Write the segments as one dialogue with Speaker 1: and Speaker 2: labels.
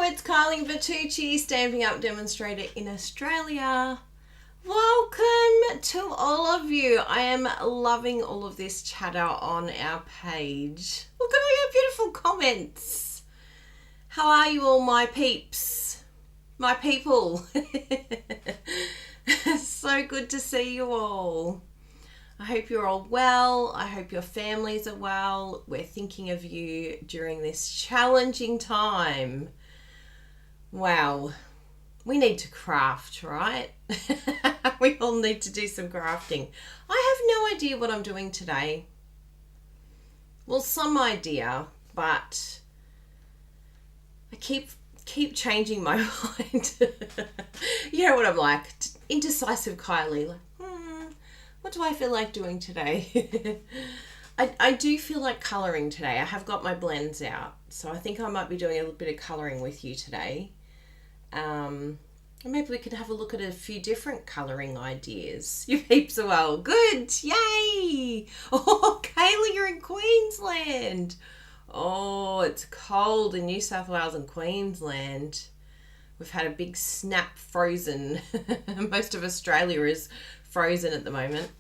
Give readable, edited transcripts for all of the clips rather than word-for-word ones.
Speaker 1: it's Kylie Bertucci, Stamping Up Demonstrator in Australia. Welcome to all of you. I am loving all of this chatter on our page. Look at all your beautiful comments. How are you all, my peeps? My people. So good to see you all. I hope you're all well. I hope your families are well. We're thinking of you during this challenging time. Wow. We need to craft, right? We all need to do some crafting. I have no idea what I'm doing today. Well, some idea, but I keep changing my mind. You know what I'm like? Indecisive Kylie. Like, what do I feel like doing today? I do feel like colouring today. I have got my blends out, so I think I might be doing a little bit of colouring with you today. And maybe we could have a look at a few different colouring ideas. You peeps are well. Good. Yay. Oh, Kylie, you're in Queensland. Oh, it's cold in New South Wales and Queensland. We've had a big snap frozen. Most of Australia is frozen at the moment.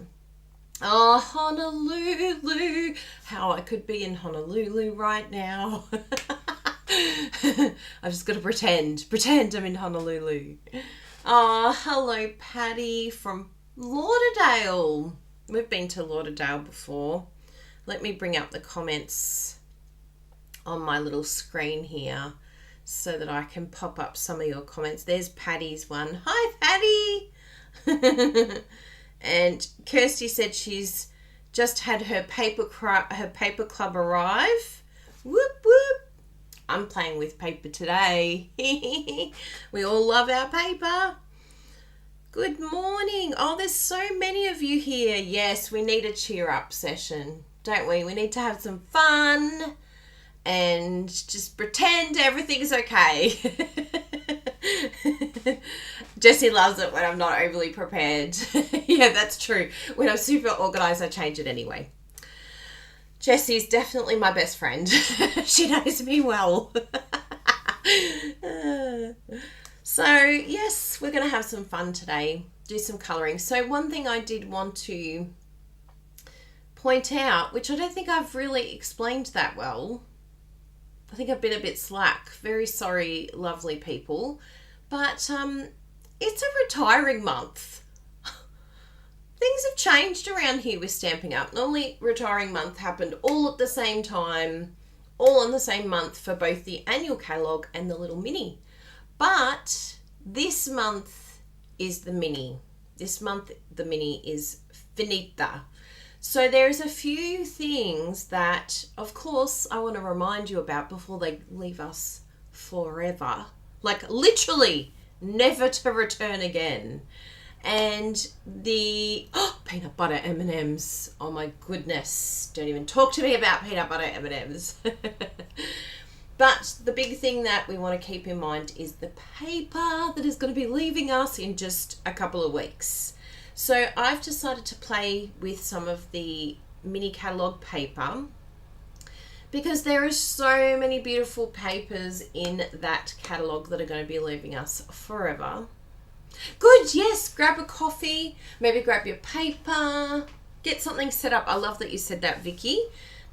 Speaker 1: Oh, Honolulu. How I could be in Honolulu right now. I've just got to pretend I'm in Honolulu. Oh, hello, Patty from Lauderdale. We've been to Lauderdale before. Let me bring up the comments on my little screen here so that I can pop up some of your comments. There's Patty's one. Hi, Patty. And Kirsty said she's just had her paper club arrive. Whoop, whoop. I'm playing with paper today. We all love our paper. Good morning. Oh, there's so many of you here. Yes, we need a cheer up session, don't we? We need to have some fun and just pretend everything's okay. Jessie loves it when I'm not overly prepared. Yeah, that's true. When I'm super organised, I change it anyway. Jessie's definitely my best friend. She knows me well. So, yes, we're going to have some fun today. Do some colouring. So, one thing I did want to point out, which I don't think I've really explained that well. I think I've been a bit slack. Very sorry, lovely people. But it's a retiring month. Things have changed around here with Stamping Up. Normally, retiring month happened all at the same time, all in the same month for both the annual catalogue and the little mini. But this month is the mini. This month, the mini is finita. So there's a few things that, of course, I want to remind you about before they leave us forever. Like, literally, never to return again. And the peanut butter M&Ms. Oh my goodness. Don't even talk to me about peanut butter M&Ms. But the big thing that we want to keep in mind is the paper that is going to be leaving us in just a couple of weeks. So I've decided to play with some of the mini catalogue paper because there are so many beautiful papers in that catalogue that are going to be leaving us forever. Good, yes, grab a coffee, maybe grab your paper, get something set up. I love that you said that, Vicky,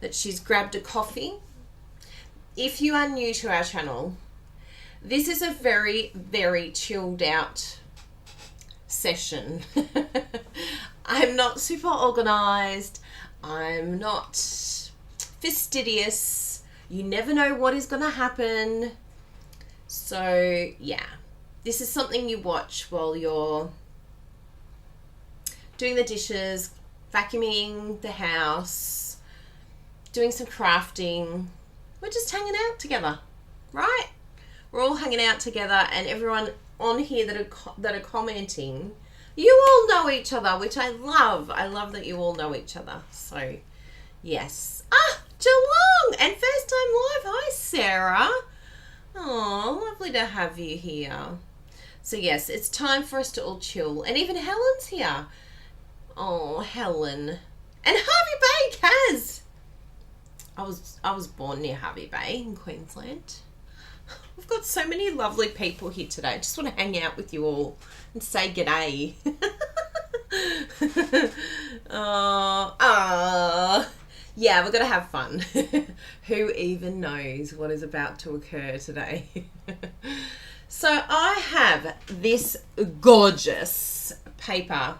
Speaker 1: that she's grabbed a coffee. If you are new to our channel, this is a very, very chilled out session. I'm not super organised. I'm not fastidious. You never know what is going to happen. So, yeah. This is something you watch while you're doing the dishes, vacuuming the house, doing some crafting. We're just hanging out together, right? We're all hanging out together, and everyone on here that are commenting, you all know each other, which I love. I love that you all know each other. So, yes. Ah, Geelong! And first time live. Hi, Sarah. Oh, lovely to have you here. So yes, it's time for us to all chill. And even Helen's here. Oh, Helen. And Harvey Bay, Kaz. I was born near Harvey Bay in Queensland. We've got so many lovely people here today. I just want to hang out with you all and say g'day. Yeah, we're going to have fun. Who even knows what is about to occur today? So I have this gorgeous paper.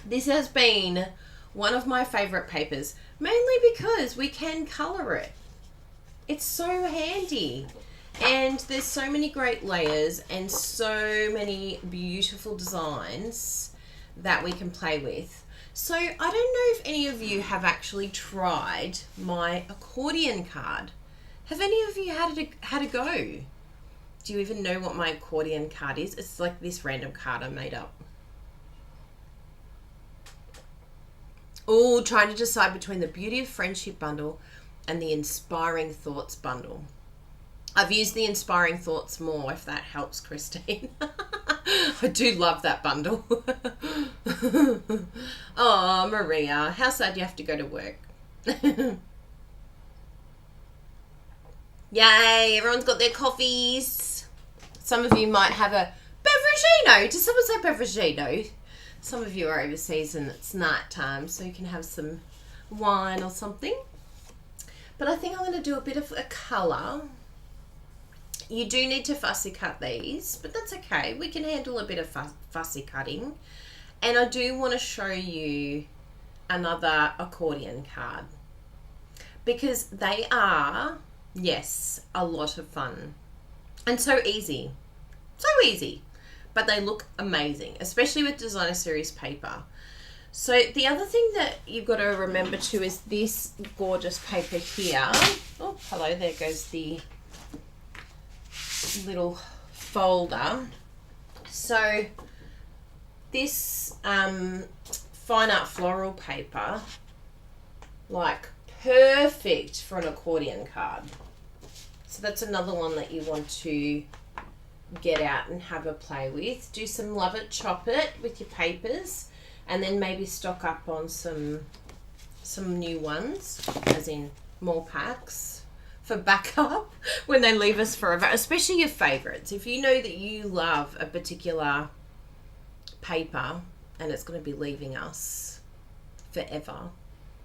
Speaker 1: This has been one of my favourite papers, mainly because we can colour it. It's so handy. And there's so many great layers and so many beautiful designs that we can play with. So I don't know if any of you have actually tried my accordion card. Have any of you had a go? Do you even know what my accordion card is? It's like this random card I made up. Oh, trying to decide between the Beauty of Friendship bundle and the Inspiring Thoughts bundle. I've used the Inspiring Thoughts more, if that helps, Christine. I do love that bundle. Oh, Maria, how sad you have to go to work. Yay, everyone's got their coffees. Some of you might have a beveragino. Does someone say beveragino? Some of you are overseas and it's night time, so you can have some wine or something. But I think I'm going to do a bit of a colour. You do need to fussy cut these, but that's okay. We can handle a bit of fussy cutting. And I do want to show you another accordion card because they are, yes, a lot of fun and so easy. So easy, but they look amazing, especially with designer series paper. So the other thing that you've got to remember too is this gorgeous paper here. Oh, hello, there goes the little folder. So this fine art floral paper, like perfect for an accordion card. So that's another one that you want to get out and have a play with. Do some Love It, Chop It with your papers, and then maybe stock up on some new ones, as in more packs for backup when they leave us forever, especially your favorites. If you know that you love a particular paper and it's going to be leaving us forever,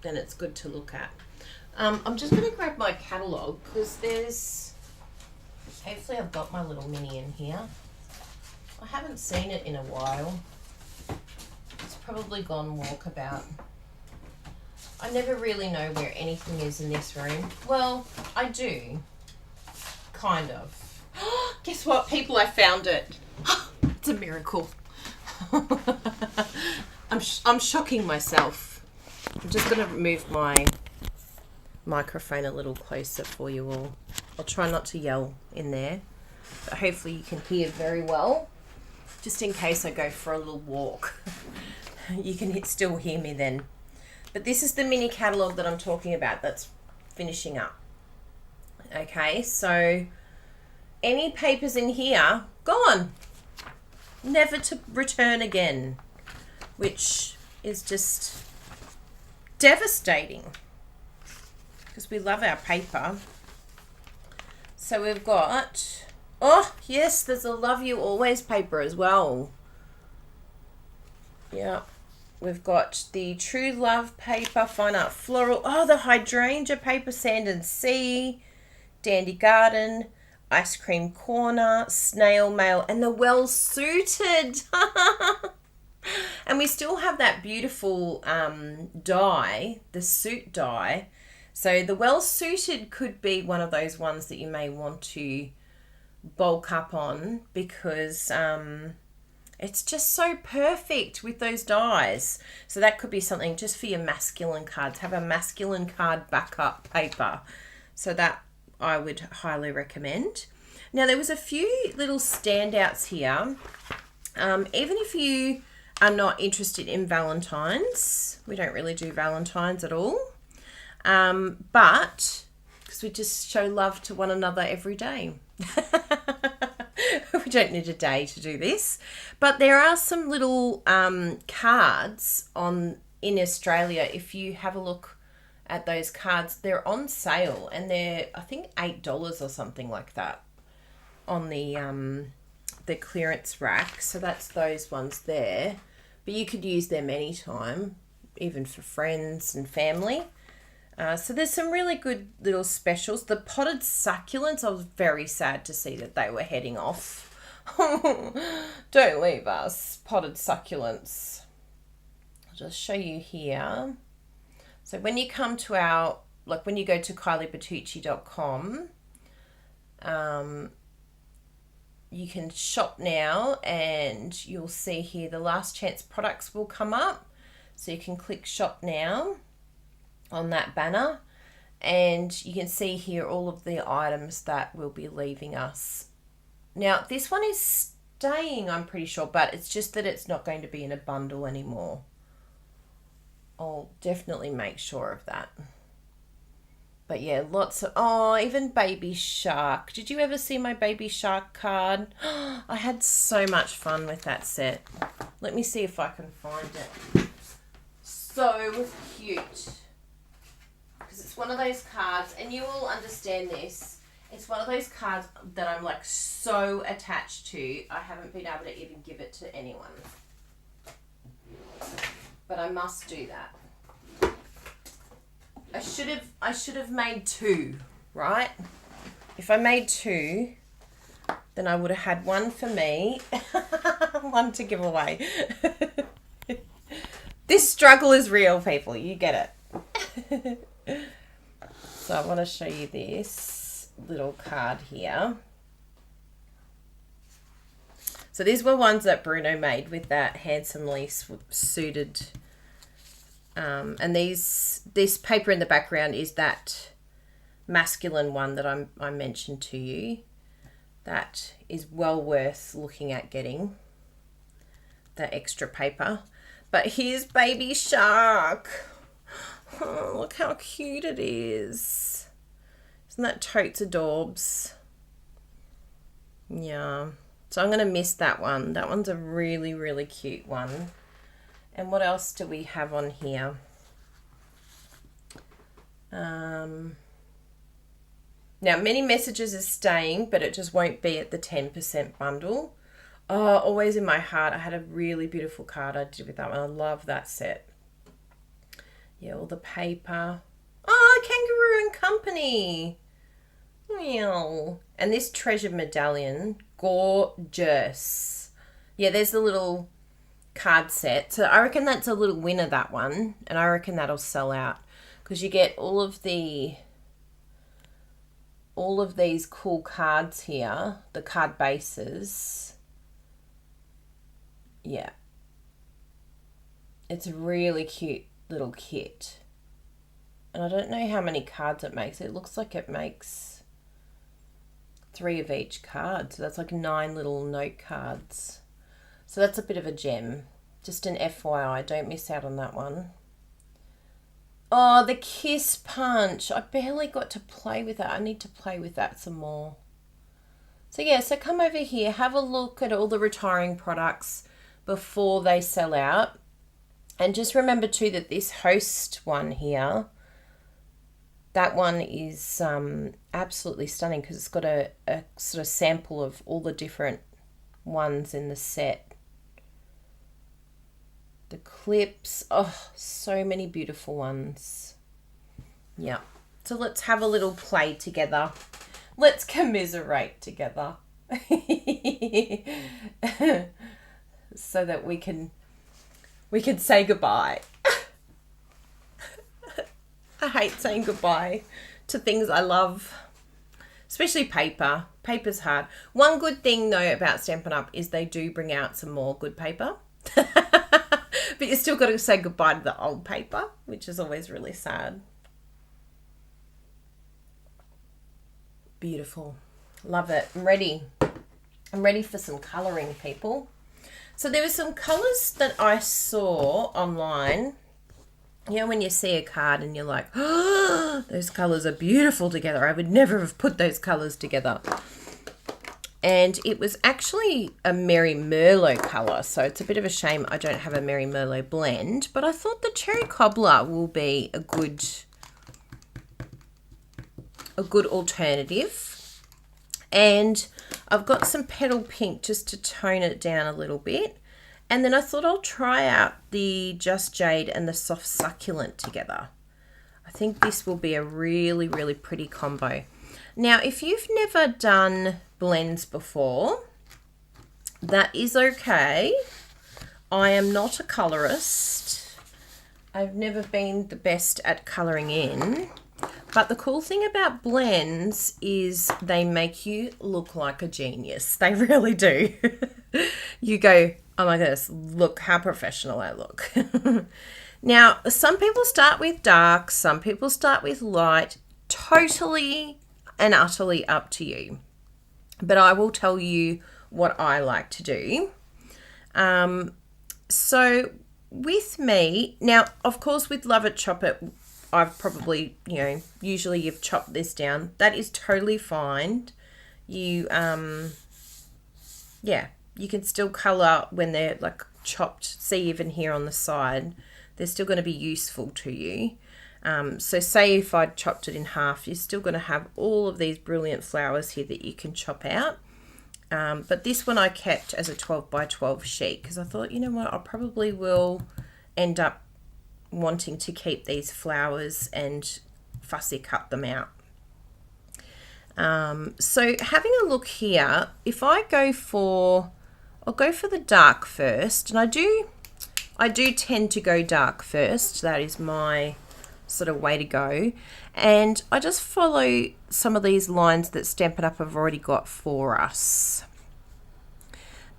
Speaker 1: then it's good to look at. I'm just going to grab my catalogue because hopefully I've got my little mini in here. I haven't seen it in a while. It's probably gone walkabout. I never really know where anything is in this room. Well, I do. Kind of. Guess what, people? I found it. It's a miracle. I'm shocking myself. I'm just going to move my microphone a little closer for you all. I'll try not to yell in there, but hopefully you can hear very well, just in case I go for a little walk. You can still hear me then. But this is the mini catalogue that I'm talking about that's finishing up. Okay, so any papers in here, gone. Never to return again, which is just devastating because we love our paper. So we've got, oh yes, there's a Love You Always paper as well. Yeah. We've got the True Love paper, Fine Art Floral. Oh, the Hydrangea paper, Sand and Sea, Dandy Garden, Ice Cream Corner, Snail Mail, and the Well Suited. And we still have that beautiful die, the suit die. So the Well Suited could be one of those ones that you may want to bulk up on because it's just so perfect with those dies. So that could be something just for your masculine cards. Have a masculine card backup paper. So that I would highly recommend. Now there was a few little standouts here. Even if you are not interested in Valentine's, we don't really do Valentine's at all. But because we just show love to one another every day. We don't need a day to do this, but there are some little cards in Australia. If you have a look at those cards, they're on sale and they're, I think, $8 or something like that. the clearance rack. So that's those ones there. But you could use them anytime, even for friends and family. So there's some really good little specials. The potted succulents, I was very sad to see that they were heading off. Don't leave us, potted succulents. I'll just show you here. So when you come to our, like when you go to kyliebertucci.com, you can shop now and you'll see here the last chance products will come up. So you can click shop now on that banner and you can see here all of the items that will be leaving us. Now this one is staying, I'm pretty sure, but it's just that it's not going to be in a bundle anymore. I'll definitely make sure of that. But yeah, lots of, oh, even Baby Shark. Did you ever see my Baby Shark card? I had so much fun with that set. Let me see if I can find it. So cute. Because it's one of those cards, and you will understand this. It's one of those cards that I'm like so attached to. I haven't been able to even give it to anyone. But I must do that. I should have made two, right? If I made two, then I would have had one for me, one to give away. This struggle is real, people. You get it. So I want to show you this little card here. So these were ones that Bruno made with that handsomely suited. And this paper in the background is that masculine one that I mentioned to you. That is well worth looking at getting, that extra paper. But here's Baby Shark. Oh, look how cute it is. Isn't that totes adorbs? Yeah. So I'm going to miss that one. That one's a really, really cute one. And what else do we have on here? Now, many messages are staying, but it just won't be at the 10% bundle. Oh, always in my heart. I had a really beautiful card I did with that one. I love that set. Yeah, all the paper. Oh, Kangaroo and Company. Meow. And this treasure medallion, gorgeous. Yeah, there's the little card set. So I reckon that's a little winner, that one. And I reckon that'll sell out. Because you get all of these cool cards here. The card bases. Yeah. It's a really cute little kit. And I don't know how many cards it makes. It looks like it makes 3 of each card. So that's like 9 little note cards. So that's a bit of a gem. Just an FYI, don't miss out on that one. Oh, the Kiss Punch. I barely got to play with that. I need to play with that some more. So yeah, so come over here, have a look at all the retiring products before they sell out. And just remember too that this Host one here, that one is absolutely stunning because it's got a sort of sample of all the different ones in the set. The clips, oh, so many beautiful ones. Yeah, so let's have a little play together. Let's commiserate together. So that we can say goodbye. I hate saying goodbye to things I love, especially paper. Paper's hard. One good thing though about Stampin' Up is they do bring out some more good paper. But you still got to say goodbye to the old paper, which is always really sad. Beautiful. Love it. I'm ready. I'm ready for some colouring, people. So there were some colours that I saw online. You know, when you see a card and you're like, oh, those colours are beautiful together. I would never have put those colours together. And it was actually a Merry Merlot colour. So it's a bit of a shame I don't have a Merry Merlot blend. But I thought the Cherry Cobbler will be a good alternative. And I've got some petal pink just to tone it down a little bit. And then I thought I'll try out the Just Jade and the Soft Succulent together. I think this will be a really, really pretty combo. Now, if you've never done blends before, that is okay. I am not a colorist. I've never been the best at coloring in. But the cool thing about blends is they make you look like a genius. They really do. You go, oh my goodness, look how professional I look. Now, some people start with dark, some people start with light. Totally and utterly up to you. But I will tell you what I like to do. So with me, now, of course, with Love It, Chop It, I've probably, usually you've chopped this down. That is totally fine. You, you can still colour when they're like chopped. See, even here on the side, they're still going to be useful to you. So say if I'd chopped it in half, you're still going to have all of these brilliant flowers here that you can chop out. But this one I kept as a 12 by 12 sheet because I thought, you know what, I probably will end up wanting to keep these flowers and fussy cut them out. So having a look here, if I I'll go for the dark first, and I do tend to go dark first. That is my sort of way to go. And I just follow some of these lines that Stampin' Up! Have already got for us,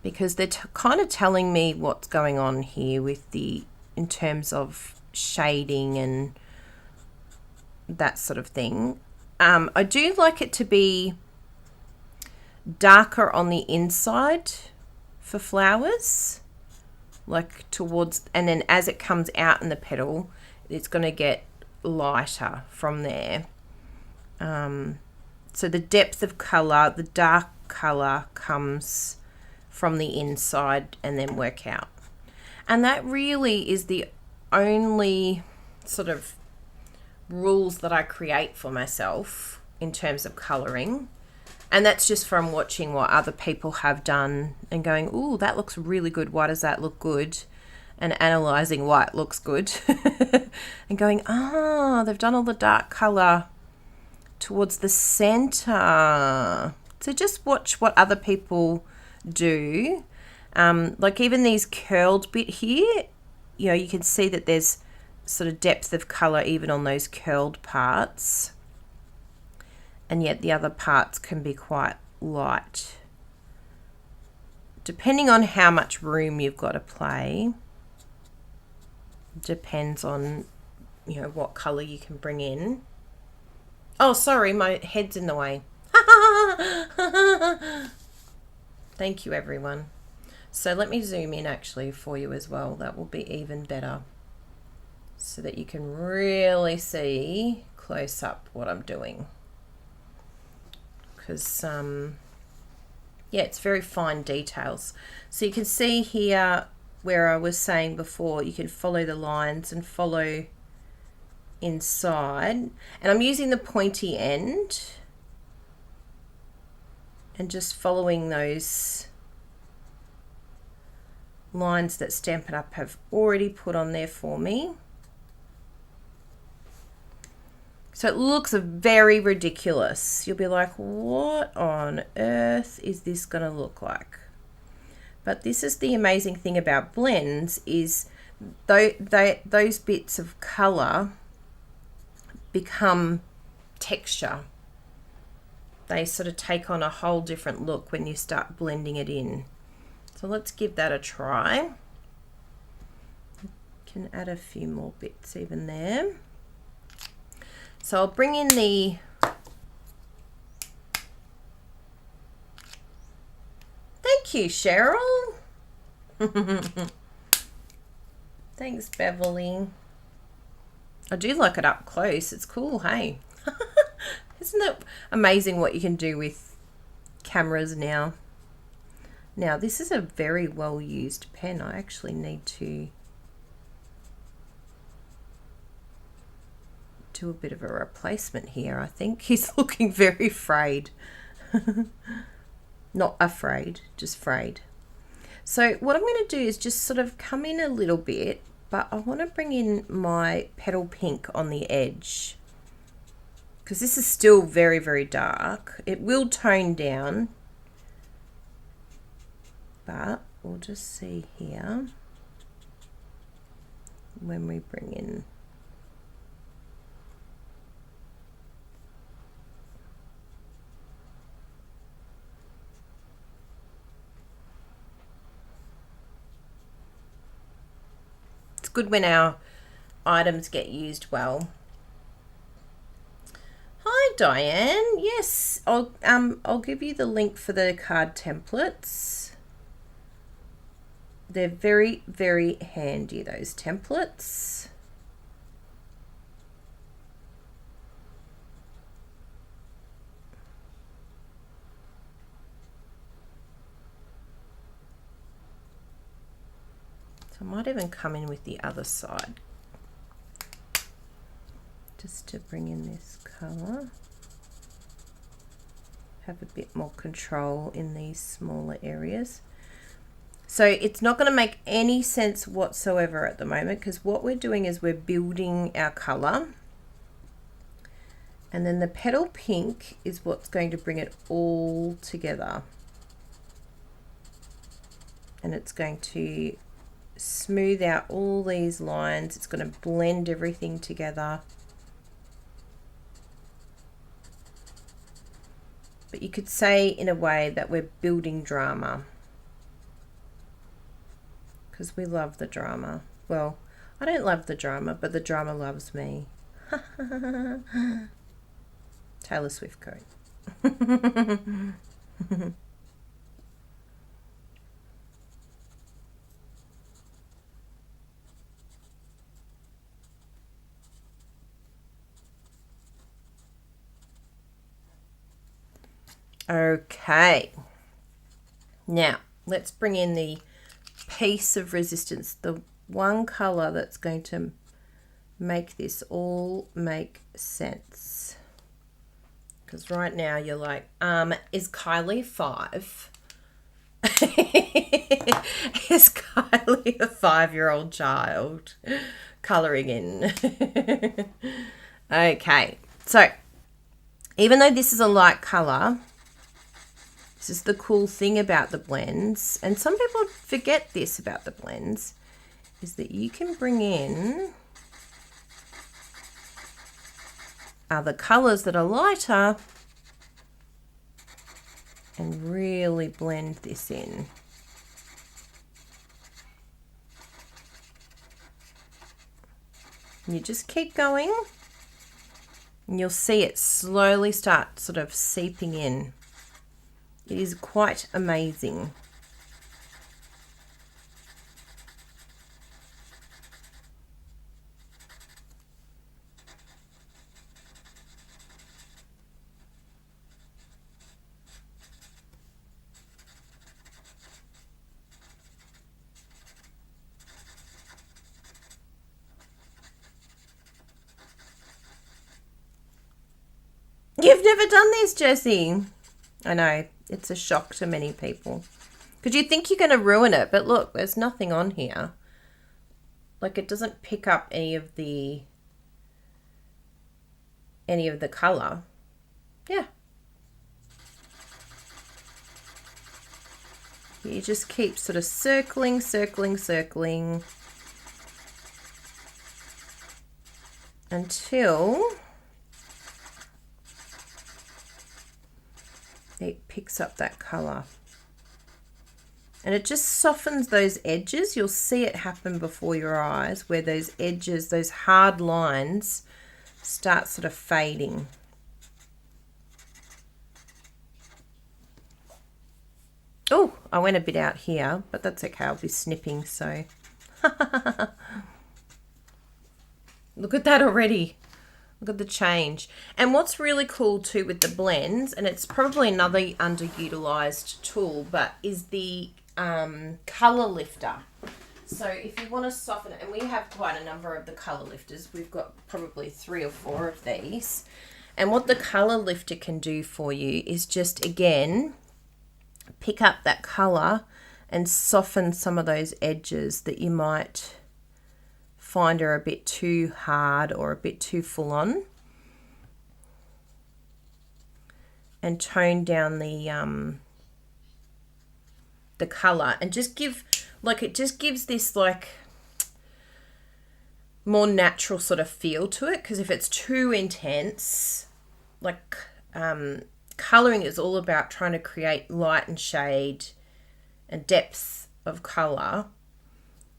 Speaker 1: because they're kind of telling me what's going on here in terms of shading and that sort of thing. I do like it to be darker on the inside for flowers, like towards, and then as it comes out in the petal, it's going to get lighter from there. So the depth of color, the dark color comes from the inside and then work out. And that really is the only sort of rules that I create for myself in terms of coloring. And that's just from watching what other people have done and going, ooh, that looks really good. Why does that look good? And analysing why it looks good. And going, they've done all the dark colour towards the centre. So just watch what other people do. Like even these curled bit here, you can see that there's sort of depth of colour even on those curled parts. And yet the other parts can be quite light. Depending on how much room you've got to play. Depends on, what colour you can bring in. Oh, sorry, my head's in the way. Thank you, everyone. So let me zoom in actually for you as well. That will be even better, so that you can really see close up what I'm doing. Because, it's very fine details. So you can see here where I was saying before, you can follow the lines and follow inside. And I'm using the pointy end and just following those lines that Stampin' Up! Have already put on there for me. So it looks very ridiculous. You'll be like, what on earth is this going to look like? But this is the amazing thing about blends, is those bits of colour become texture. They sort of take on a whole different look when you start blending it in. So let's give that a try. Can add a few more bits even there. So I'll bring in the Thank you, Cheryl. Thanks, Beverly. I do like it up close. It's cool, hey? Isn't it amazing what you can do with cameras now? Now, this is a very well-used pen. I actually need to do a bit of a replacement here, I think. He's looking very frayed. Not afraid, just frayed. So what I'm going to do is just sort of come in a little bit, but I want to bring in my petal pink on the edge, because this is still very, very dark. It will tone down, but we'll just see here when we bring in. It's good when our items get used well. Hi Diane, yes, I'll give you the link for the card templates. They're very, very handy, those templates. So I might even come in with the other side, just to bring in this colour. Have a bit more control in these smaller areas. So it's not going to make any sense whatsoever at the moment, because what we're doing is we're building our colour. And then the petal pink is what's going to bring it all together. And it's going to smooth out all these lines. It's going to blend everything together. But you could say in a way that we're building drama, because we love the drama. Well, I don't love the drama, but the drama loves me. Taylor Swift quote. Okay, now let's bring in the piece of resistance, the one color that's going to make this all make sense. Because right now you're like, is Kylie 5? Is Kylie a 5-year-old child coloring in? Okay, so even though this is a light color, this is the cool thing about the blends, and some people forget this about the blends, is that you can bring in other colors that are lighter and really blend this in. And you just keep going and you'll see it slowly start sort of seeping in. It is quite amazing. You've never done this, Jessie. I know, it's a shock to many people. Because you think you're going to ruin it, but look, there's nothing on here. Like, it doesn't pick up any of the colour. Yeah. You just keep sort of circling until it picks up that colour. And it just softens those edges. You'll see it happen before your eyes, where those edges, those hard lines, start sort of fading. Oh, I went a bit out here, but that's okay. I'll be snipping, so. Look at that already. Look at the change. And what's really cool too with the blends, and it's probably another underutilized tool, but is the color lifter. So if you want to soften it, and we have quite a number of the color lifters, we've got probably 3 or 4 of these. And what the color lifter can do for you is just, again, pick up that colour and soften some of those edges that you might find are a bit too hard or a bit too full on. And tone down the colour and just give, like, it just gives this like more natural sort of feel to it, because if it's too intense, like colouring is all about trying to create light and shade and depth of colour,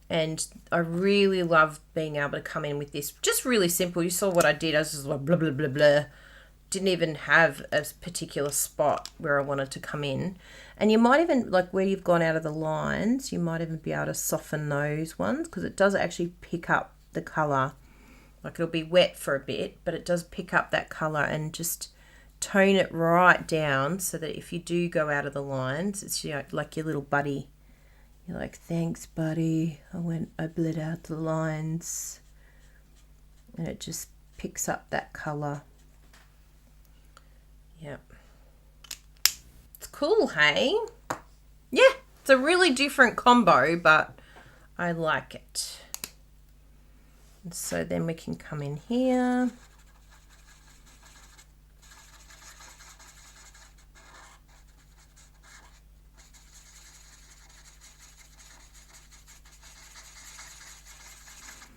Speaker 1: and I really love being able to come in with this just really simple. You saw what I did. I was just like blah blah blah blah, didn't even have a particular spot where I wanted to come in. And you might even, like where you've gone out of the lines, you might even be able to soften those ones, because it does actually pick up the colour. Like, it'll be wet for a bit, but it does pick up that colour and just tone it right down, so that if you do go out of the lines, it's, you know, like your little buddy. You're like, thanks buddy, I bled out the lines. And it just picks up that colour. Yep. It's cool, hey? Yeah, it's a really different combo, but I like it. And so then we can come in here.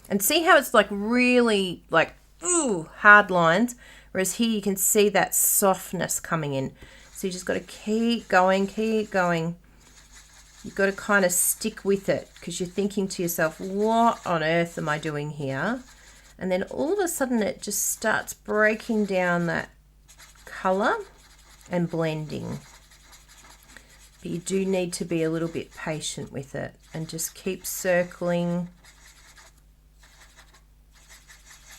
Speaker 1: And see how it's like really like, ooh, hard lines. Whereas here you can see that softness coming in. So you just got to keep going, keep going. You've got to kind of stick with it, because you're thinking to yourself, what on earth am I doing here? And then all of a sudden it just starts breaking down that colour and blending. But you do need to be a little bit patient with it and just keep circling.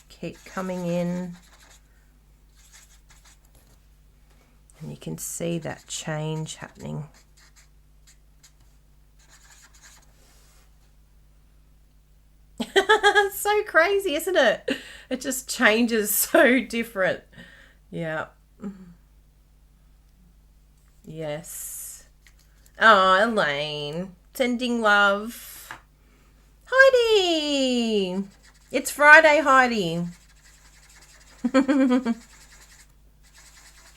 Speaker 1: Keep coming in. And you can see that change happening. It's so crazy, isn't it? It just changes so different. Yeah. Yes. Oh, Elaine. Sending love. Heidi. It's Friday, Heidi.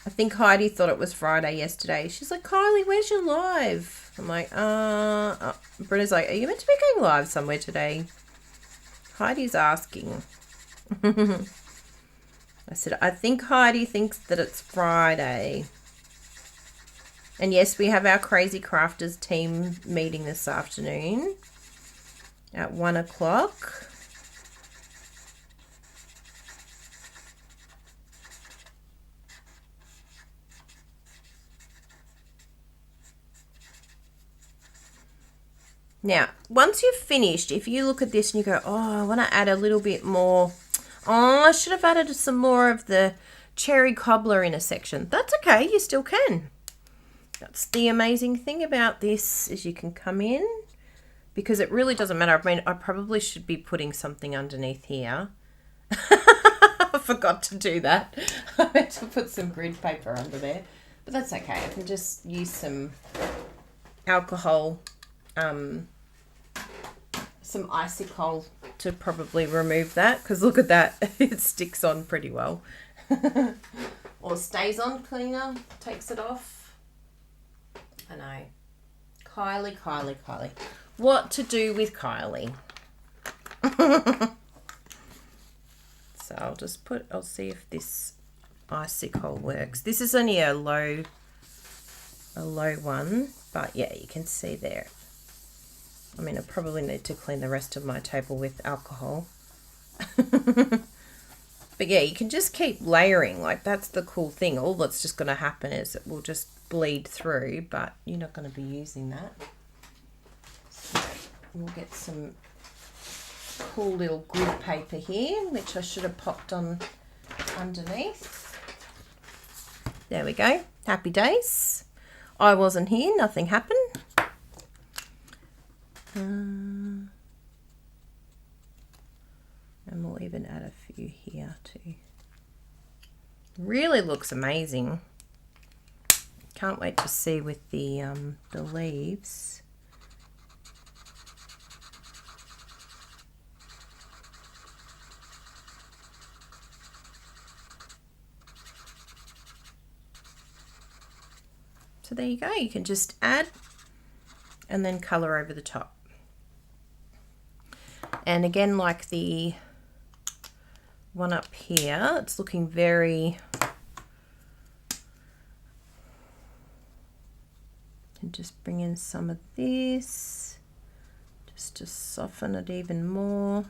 Speaker 1: I think Heidi thought it was Friday yesterday. She's like, Kylie, where's your live? I'm like, Brenna's like, are you meant to be going live somewhere today? Heidi's asking. I said, I think Heidi thinks that it's Friday. And yes, we have our Crazy Crafters team meeting this afternoon at 1 o'clock. Now, once you've finished, if you look at this and you go, oh, I want to add a little bit more. Oh, I should have added some more of the cherry cobbler in a section. That's okay, you still can. That's the amazing thing about this, is you can come in, because it really doesn't matter. I mean, I probably should be putting something underneath here. I forgot to do that. I meant to put some grid paper under there, but that's okay. I can just use some alcohol, some icicle to probably remove that, because look at that, it sticks on pretty well. Or stays on cleaner, takes it off. I know. Kylie, Kylie, Kylie. What to do with Kylie? So I'll just I'll see if this icicle works. This is only a low one, but yeah, you can see there. I mean, I probably need to clean the rest of my table with alcohol. But yeah, you can just keep layering. Like, that's the cool thing. All that's just going to happen is it will just bleed through, but you're not going to be using that. So we'll get some cool little grid paper here, which I should have popped on underneath. There we go. Happy days. I wasn't here. Nothing happened. And we'll even add a few here too. Really looks amazing. can't wait to see with the leaves. So there you go. You can just add and then colour over the top. And again, like the one up here, it's looking very, and just bring in some of this just to soften it even more.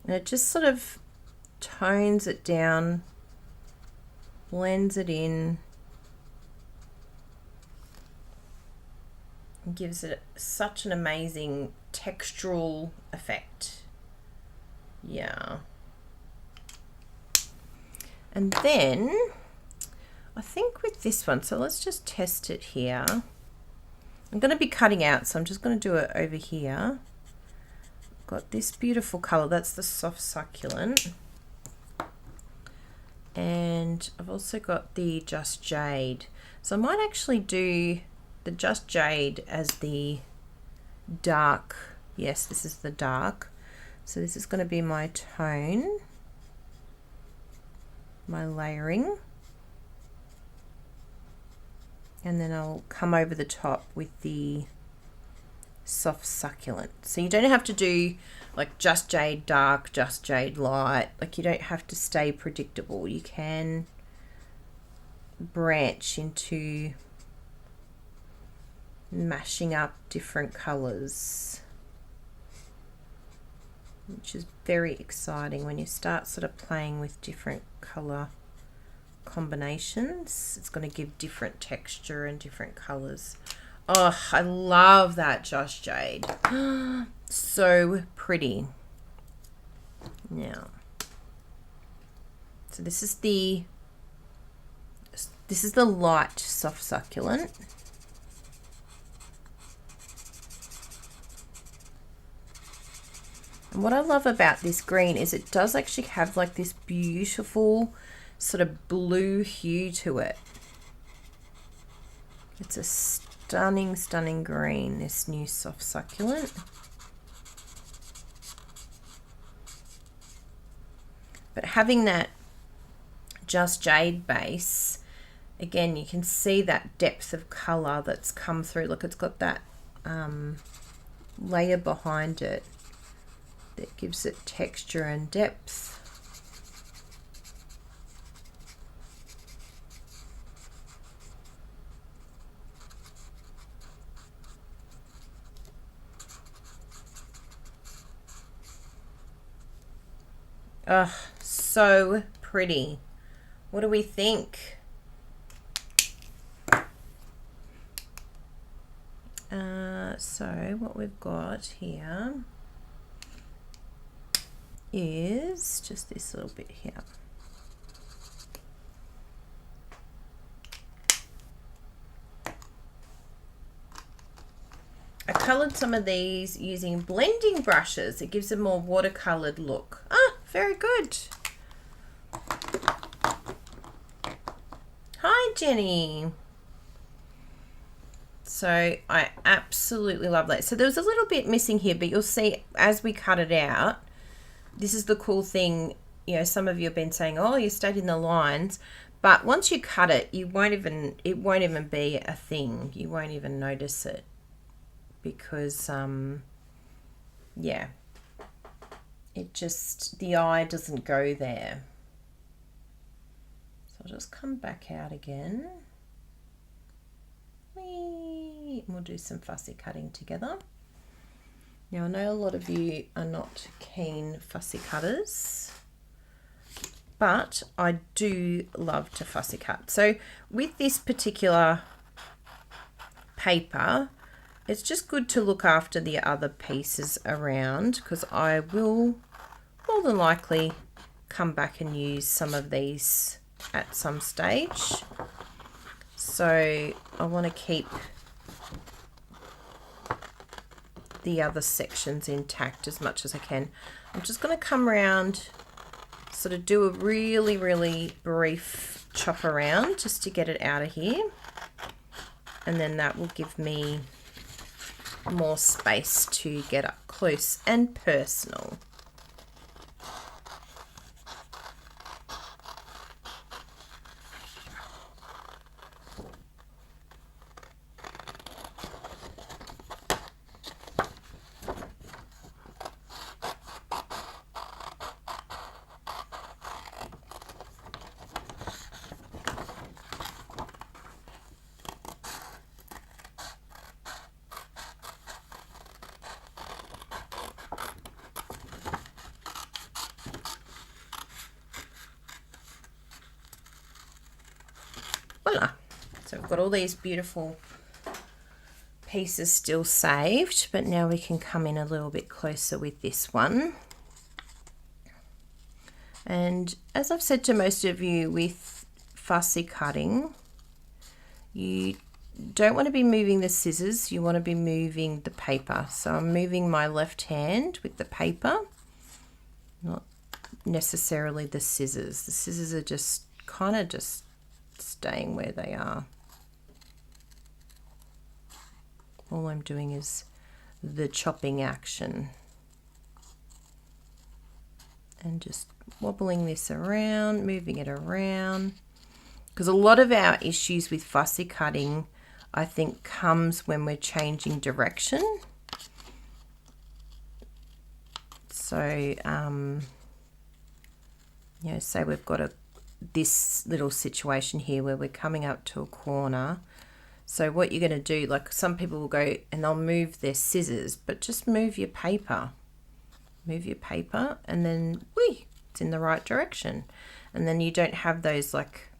Speaker 1: And it just sort of tones it down, blends it in, and gives it such an amazing textural effect. Yeah. And then I think with this one, so let's just test it here. I'm going to be cutting out, so I'm just going to do it over here. Got this beautiful color, that's the soft succulent. And I've also got the Just Jade. So I might actually do the Just Jade as the dark. Yes, this is the dark. So this is going to be my tone, my layering. And then I'll come over the top with the soft succulent. So you don't have to do like Just Jade dark, Just Jade light. Like you don't have to stay predictable. You can branch into mashing up different colors, which is very exciting when you start sort of playing with different color combinations. It's going to give different texture and different colors. Oh, I love that Just Jade. So pretty. Now, so this is the light soft succulent. And what I love about this green is it does actually have like this beautiful sort of blue hue to it. It's a stunning, stunning green, this new soft succulent. But having that Just Jade base, again, you can see that depth of color that's come through. Look, it's got that layer behind it that gives it texture and depth. Oh, so pretty. What do we think? So what we've got here is just this little bit here. I coloured some of these using blending brushes. It gives a more watercoloured look. Ah, very good. Hi, Jenny. So I absolutely love that. So there was a little bit missing here, but you'll see as we cut it out, this is the cool thing. You know, some of you have been saying, oh, you stayed in the lines, but once you cut it, it won't even be a thing. You won't even notice it because, yeah, it just, the eye doesn't go there. So I'll just come back out again. We'll do some fussy cutting together. Now I know a lot of you are not keen fussy cutters, but I do love to fussy cut. So with this particular paper, it's just good to look after the other pieces around, because I will more than likely come back and use some of these at some stage. So I want to keep the other sections intact as much as I can. I'm just going to come around, sort of do a really, really brief chop around just to get it out of here, and then that will give me more space to get up close and personal. Voila. So I've got all these beautiful pieces still saved, but now we can come in a little bit closer with this one. And as I've said to most of you with fussy cutting, you don't want to be moving the scissors, you want to be moving the paper. So I'm moving my left hand with the paper, not necessarily the scissors. The scissors are just kind of just staying where they are. All I'm doing is the chopping action and just wobbling this around, moving it around, because a lot of our issues with fussy cutting, I think, comes when we're changing direction. So you know, say we've got this little situation here where we're coming up to a corner. So what you're going to do, like some people will go and they'll move their scissors, but just move your paper. Move your paper and then, whee, it's in the right direction. And then you don't have those like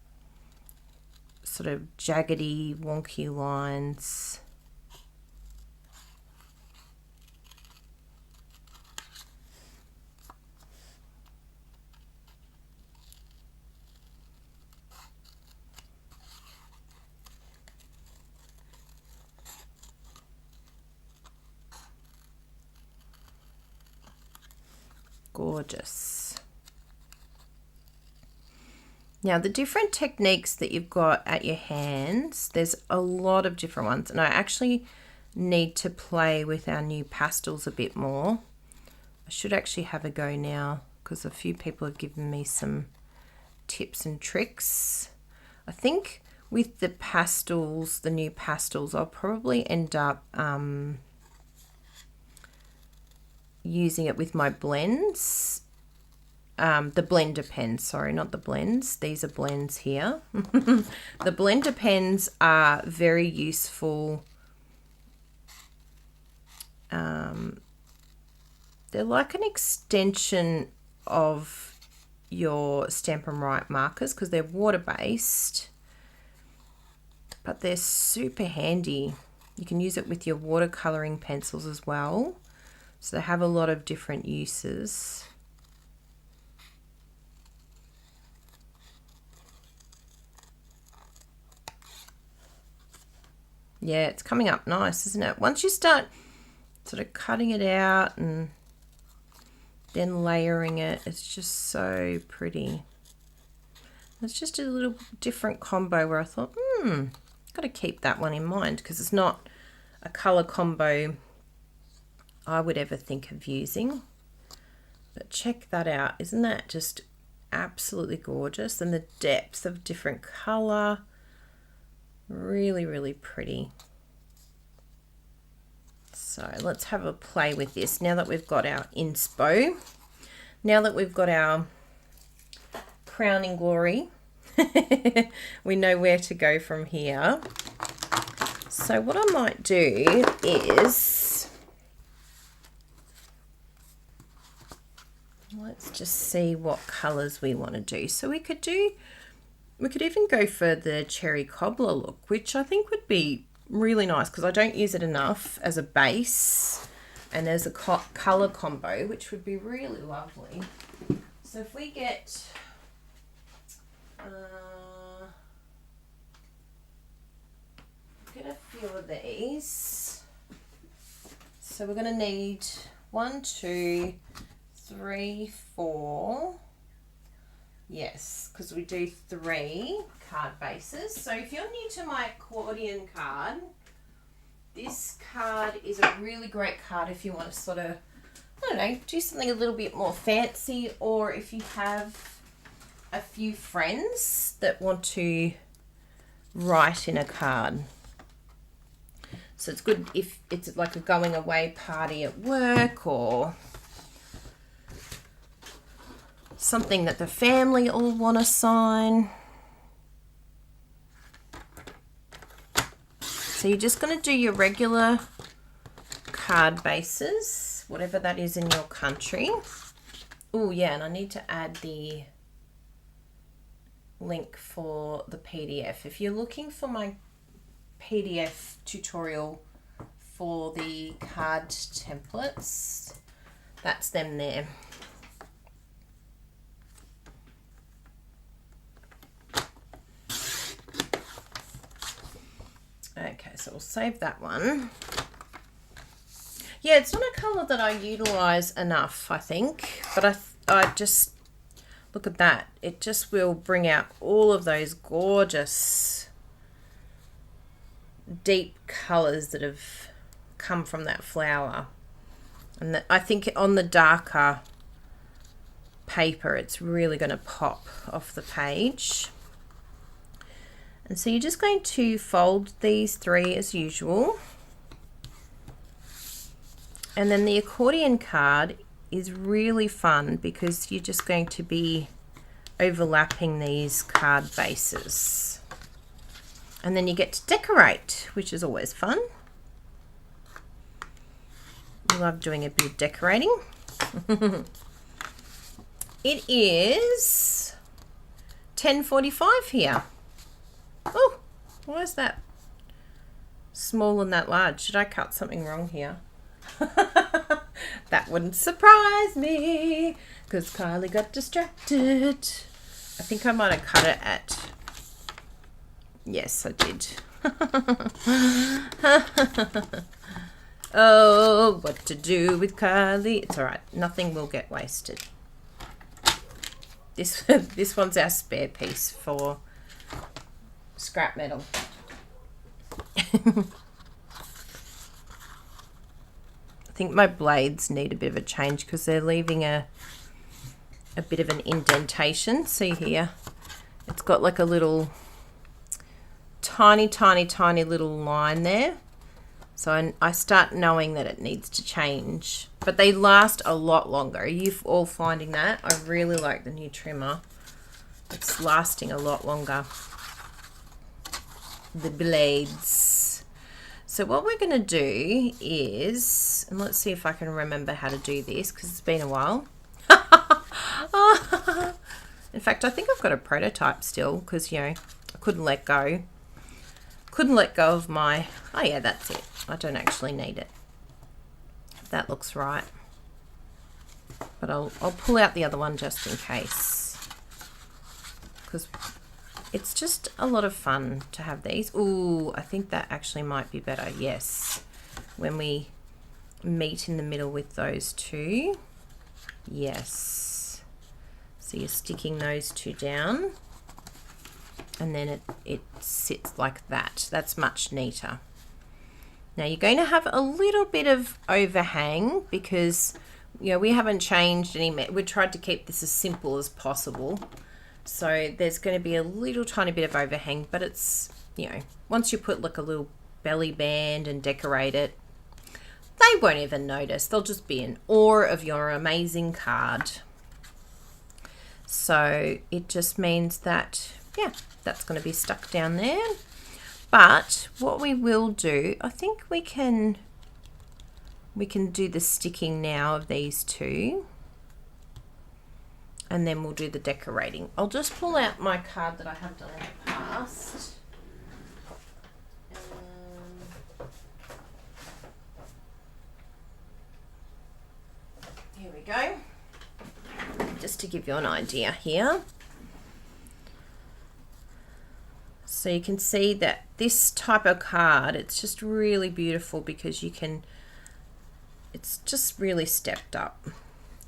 Speaker 1: sort of jaggedy, wonky lines. Gorgeous. Now the different techniques that you've got at your hands, there's a lot of different ones, and I actually need to play with our new pastels a bit more. I should actually have a go now because a few people have given me some tips and tricks. I think with the pastels, the new pastels, I'll probably end up using it with my blends. The blender pens, sorry, not the blends. These are blends here. The blender pens are very useful. They're like an extension of your Stampin' Write markers because they're water-based, but they're super handy. You can use it with your watercoloring pencils as well. So they have a lot of different uses. Yeah, it's coming up nice, isn't it? Once you start sort of cutting it out and then layering it, it's just so pretty. It's just a little different combo where I thought, got to keep that one in mind because it's not a colour combo I would ever think of using. But check that out. Isn't that just absolutely gorgeous? And the depth of different colour. Really, really pretty. So let's have a play with this now that we've got our inspo. Now that we've got our crowning glory, we know where to go from here. So what I might do is, let's just see what colours we want to do. So we could even go for the cherry cobbler look, which I think would be really nice because I don't use it enough as a base, and there's a colour combo which would be really lovely. So if we get a few of these, so we're going to need 1, 2, 3, 4, Yes, because we do 3 card bases. So if you're new to my accordion card, this card is a really great card if you want to sort of, I don't know, do something a little bit more fancy, or if you have a few friends that want to write in a card. So it's good if it's like a going away party at work, or something that the family all want to sign. So you're just going to do your regular card bases, whatever that is in your country. Oh yeah, and I need to add the link for the PDF. If you're looking for my PDF tutorial for the card templates, that's them there. Okay, so we'll save that one. Yeah, it's not a colour that I utilise enough, I think, but I just, look at that. It just will bring out all of those gorgeous deep colours that have come from that flower. And I think on the darker paper, it's really going to pop off the page. And so you're just going to fold these 3 as usual. And then the accordion card is really fun because you're just going to be overlapping these card bases. And then you get to decorate, which is always fun. I love doing a bit of decorating. It is 10:45 here. Oh, why is that small and that large? Should I cut something wrong here? That wouldn't surprise me because Kylie got distracted. I think I might have cut it at... Yes, I did. Oh, what to do with Kylie? It's all right. Nothing will get wasted. This one's our spare piece for scrap metal. I think my blades need a bit of a change because they're leaving a bit of an indentation. See here, it's got like a little tiny little line there. So I start knowing that it needs to change, but they last a lot longer. Are you all finding that? I really like the new trimmer. It's lasting a lot longer. The blades. So what we're going to do is, and let's see if I can remember how to do this because it's been a while. In fact, I think I've got a prototype still because, you know, I couldn't let go. Couldn't let go of my, oh yeah, that's it. I don't actually need it. That looks right. But I'll pull out the other one just in case. Because it's just a lot of fun to have these. Ooh, I think that actually might be better. Yes. When we meet in the middle with those 2. Yes. So you're sticking those 2 down. And then it sits like that. That's much neater. Now you're going to have a little bit of overhang because, you know, we haven't changed any, we tried to keep this as simple as possible. So there's going to be a little tiny bit of overhang, but it's, you know, once you put like a little belly band and decorate it, they won't even notice. They'll just be in awe of your amazing card. So it just means that, yeah, that's going to be stuck down there. But what we will do, I think we can do the sticking now of these 2. And then we'll do the decorating. I'll just pull out my card that I have done in the past. Here we go. Just to give you an idea here. So you can see that this type of card, it's just really beautiful because you can, it's just really stepped up.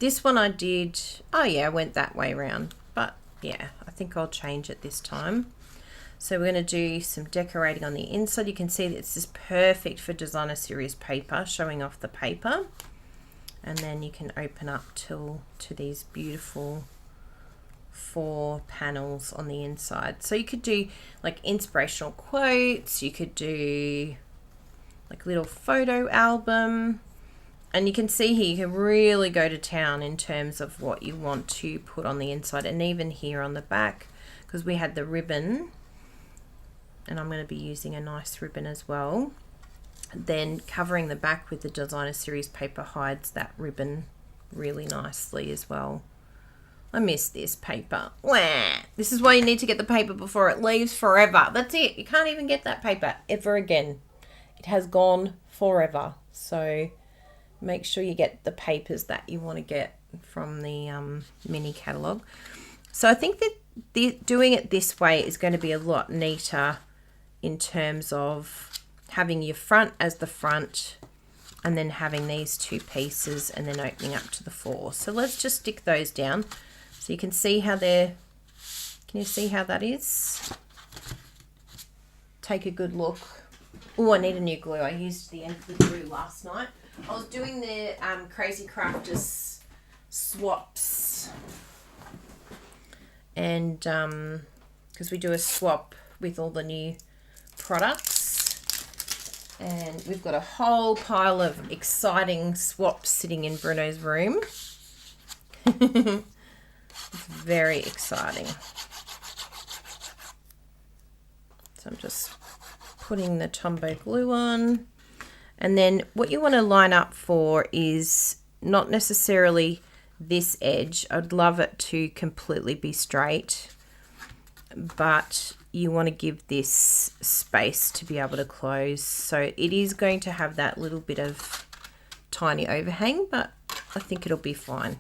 Speaker 1: This one I did, oh yeah, I went that way around, but Yeah, I think I'll change it this time. So we're going to do some decorating on the inside. You can see that it's just perfect for designer series paper, showing off the paper. And then you can open up to these beautiful 4 panels on the inside. So you could do like inspirational quotes, you could do like little photo album, and you can see here you can really go to town in terms of what you want to put on the inside, and even here on the back, because we had the ribbon, and I'm going to be using a nice ribbon as well. Then covering the back with the designer series paper hides that ribbon really nicely as well. I miss this paper. Wah! This is why you need to get the paper before it leaves forever. That's it. You can't even get that paper ever again. It has gone forever. So make sure you get the papers that you want to get from the mini catalogue. So I think that doing it this way is going to be a lot neater in terms of having your front as the front and then having these 2 pieces and then opening up to the 4. So let's just stick those down so you can see how they're, can you see how that is? Take a good look. Oh, I need a new glue. I used the end of the glue last night. I was doing the Crazy Crafters swaps, and because we do a swap with all the new products, and we've got a whole pile of exciting swaps sitting in Bruno's room. It's very exciting. So I'm just putting the Tombow glue on, and then what you want to line up for is not necessarily this edge. I'd love it to completely be straight, but you want to give this space to be able to close. So it is going to have that little bit of tiny overhang, but I think it'll be fine.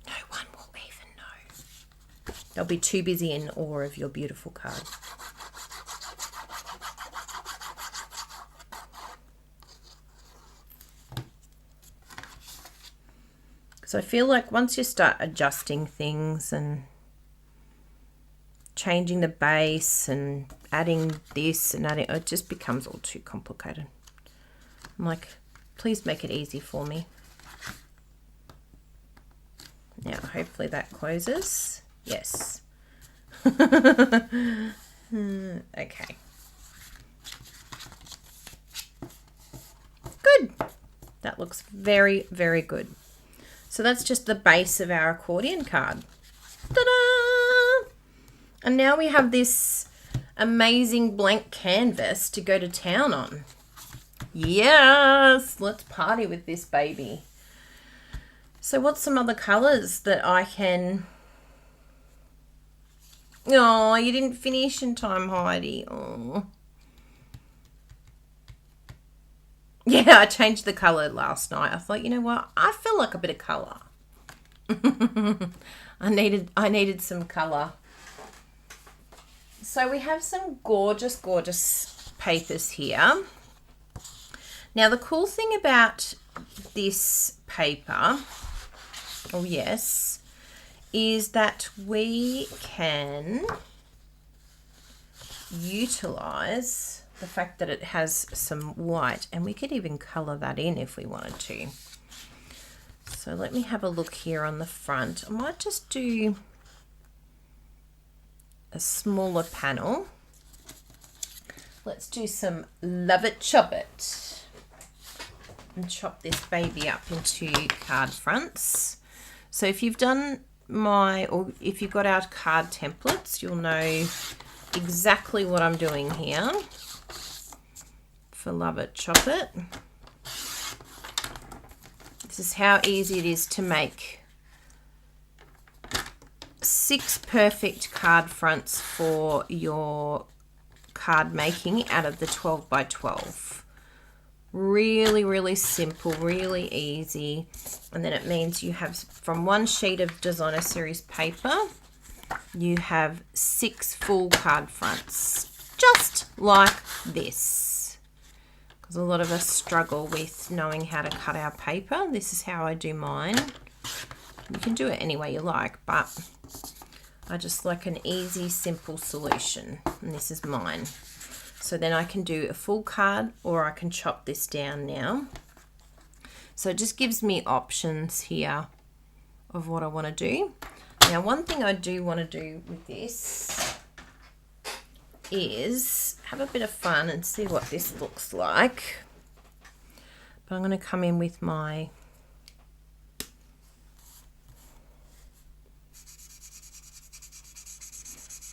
Speaker 1: No one will even know. They'll be too busy in awe of your beautiful card. So I feel like once you start adjusting things and changing the base and adding this and adding, it just becomes all too complicated. I'm like, please make it easy for me. Now, hopefully that closes. Yes. Okay. Good. That looks very, very good. So that's just the base of our accordion card. Ta-da! And now we have this amazing blank canvas to go to town on. Yes, let's party with this baby. So what's some other colours that I can... Oh, you didn't finish in time, Heidi. Oh. Yeah, I changed the colour last night. I thought, you know what? I feel like a bit of colour. I needed some colour. So we have some gorgeous, gorgeous papers here. Now, the cool thing about this paper, oh yes, is that we can utilise the fact that it has some white, and we could even colour that in if we wanted to. So let me have a look here on the front. I might just do a smaller panel. Let's do some loveitchopit and chop this baby up into card fronts. So if you've done or if you've got our card templates, you'll know exactly what I'm doing here for loveitchopit. This is how easy it is to make 6 perfect card fronts for your card making out of the 12 by 12. Really, really simple, really easy. And then it means you have, from one sheet of designer series paper, you have 6 full card fronts, just like this. Because a lot of us struggle with knowing how to cut our paper. This is how I do mine. You can do it any way you like, but I just like an easy, simple solution, and this is mine. So then I can do a full card, or I can chop this down now. So it just gives me options here of what I want to do. Now, one thing I do want to do with this is have a bit of fun and see what this looks like. But I'm going to come in with my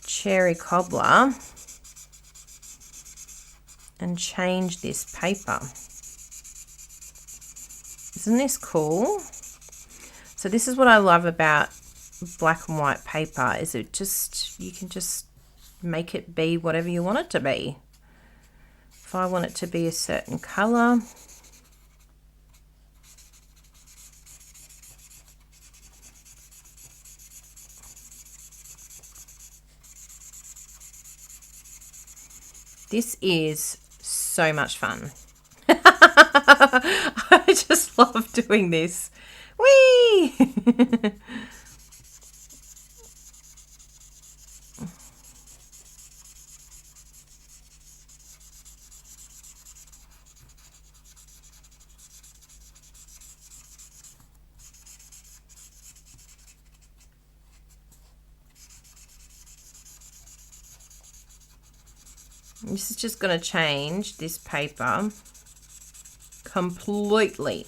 Speaker 1: cherry cobbler and change this paper. Isn't this cool? So this is what I love about black and white paper, is it just, you can just make it be whatever you want it to be. If I want it to be a certain color, this is so much fun. I just love doing this. Whee! This is just going to change this paper completely.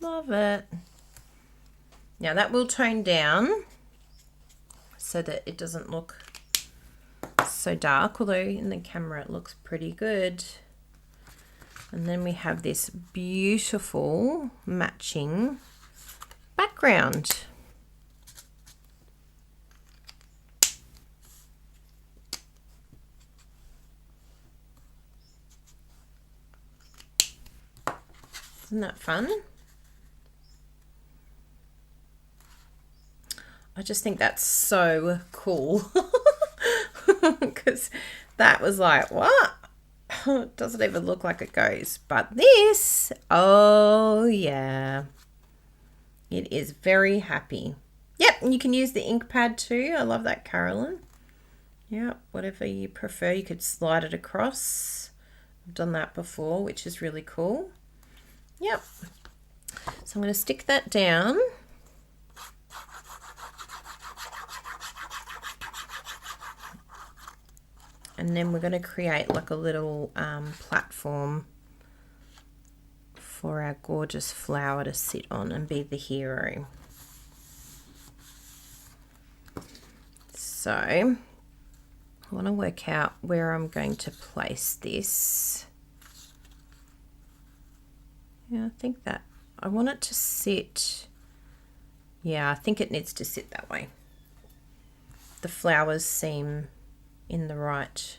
Speaker 1: Love it. Now that will tone down so that it doesn't look so dark, although in the camera it looks pretty good. And then we have this beautiful matching background. Isn't that fun? I just think that's so cool, because that was like, what? It doesn't even look like it goes. But this, oh yeah, it is very happy. Yep, and you can use the ink pad too. I love that, Carolyn. Yeah, whatever you prefer, you could slide it across. I've done that before, which is really cool. Yep. So I'm going to stick that down. And then we're going to create like a little platform for our gorgeous flower to sit on and be the hero. So I want to work out where I'm going to place this. Yeah, I think that I want it to sit. Yeah, I think it needs to sit that way. The flowers seem in the right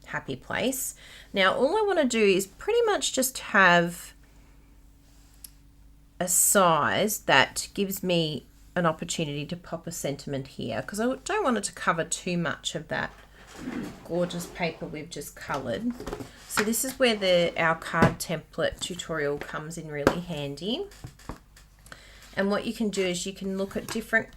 Speaker 1: happy place. Now all I want to do is pretty much just have a size that gives me an opportunity to pop a sentiment here, because I don't want it to cover too much of that gorgeous paper we've just colored. So this is where our card template tutorial comes in really handy. And what you can do is you can look at different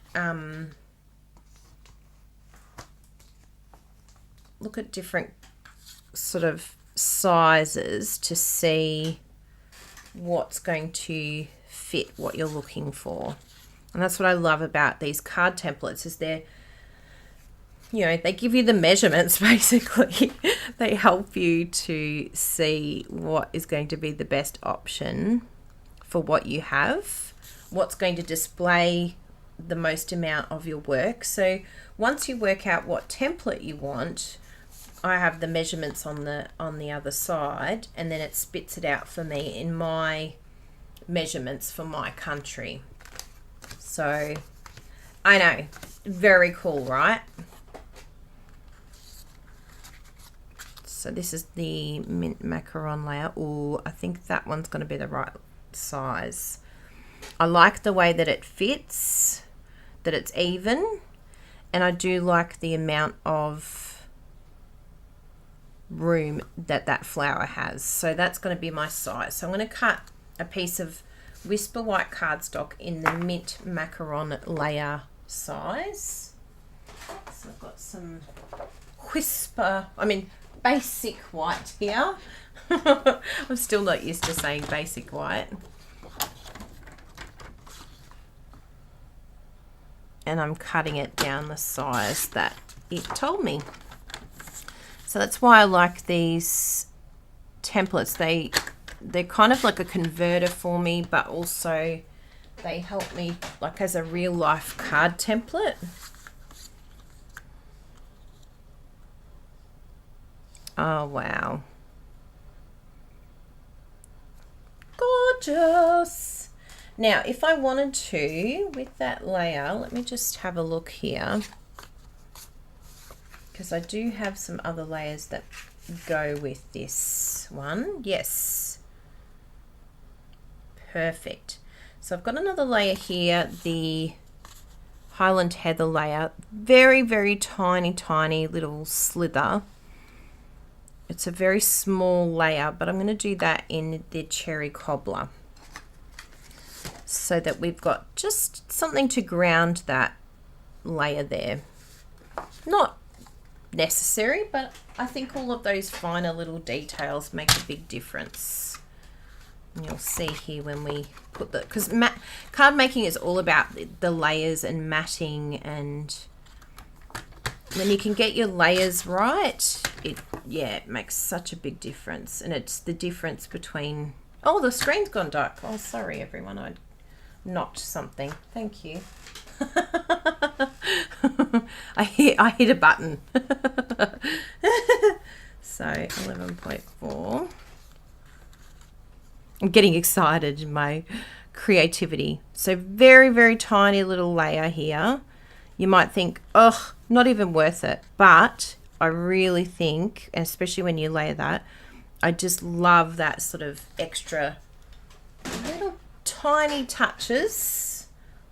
Speaker 1: sort of sizes to see what's going to fit what you're looking for. And that's what I love about these card templates, is they're, you know, they give you the measurements basically. They help you to see what is going to be the best option for what you have, what's going to display the most amount of your work. So once you work out what template you want, I have the measurements on the other side, and then it spits it out for me in my measurements for my country. So I know, very cool, right? So this is the mint macaron layer. Oh, I think that one's going to be the right size. I like the way that it fits, that it's even, and I do like the amount of room that that flower has. So that's going to be my size. So I'm going to cut a piece of Whisper White cardstock in the mint macaron layer size. So I've got some basic white here. I'm still not used to saying basic white. And I'm cutting it down the size that it told me. So that's why I like these templates. They're kind of like a converter for me, but also they help me like as a real life card template. Oh, wow. Gorgeous. Now, if I wanted to, with that layer, let me just have a look here, because I do have some other layers that go with this one. Yes. Perfect. So I've got another layer here, the Highland Heather layer. Very, very tiny, tiny little slither. It's a very small layer, but I'm going to do that in the Cherry Cobbler so that we've got just something to ground that layer there. Not necessary, but I think all of those finer little details make a big difference. And you'll see here when we put the, because card making is all about the layers and matting, and when you can get your layers right, it makes such a big difference. And it's the difference between, oh, the screen's gone dark. Oh, sorry everyone, I knocked something. Thank you. I hit a button. So 11.4. I'm getting excited in my creativity. So very, very tiny little layer here. You might think, oh, not even worth it. But I really think, and especially when you layer that, I just love that sort of extra little tiny touches,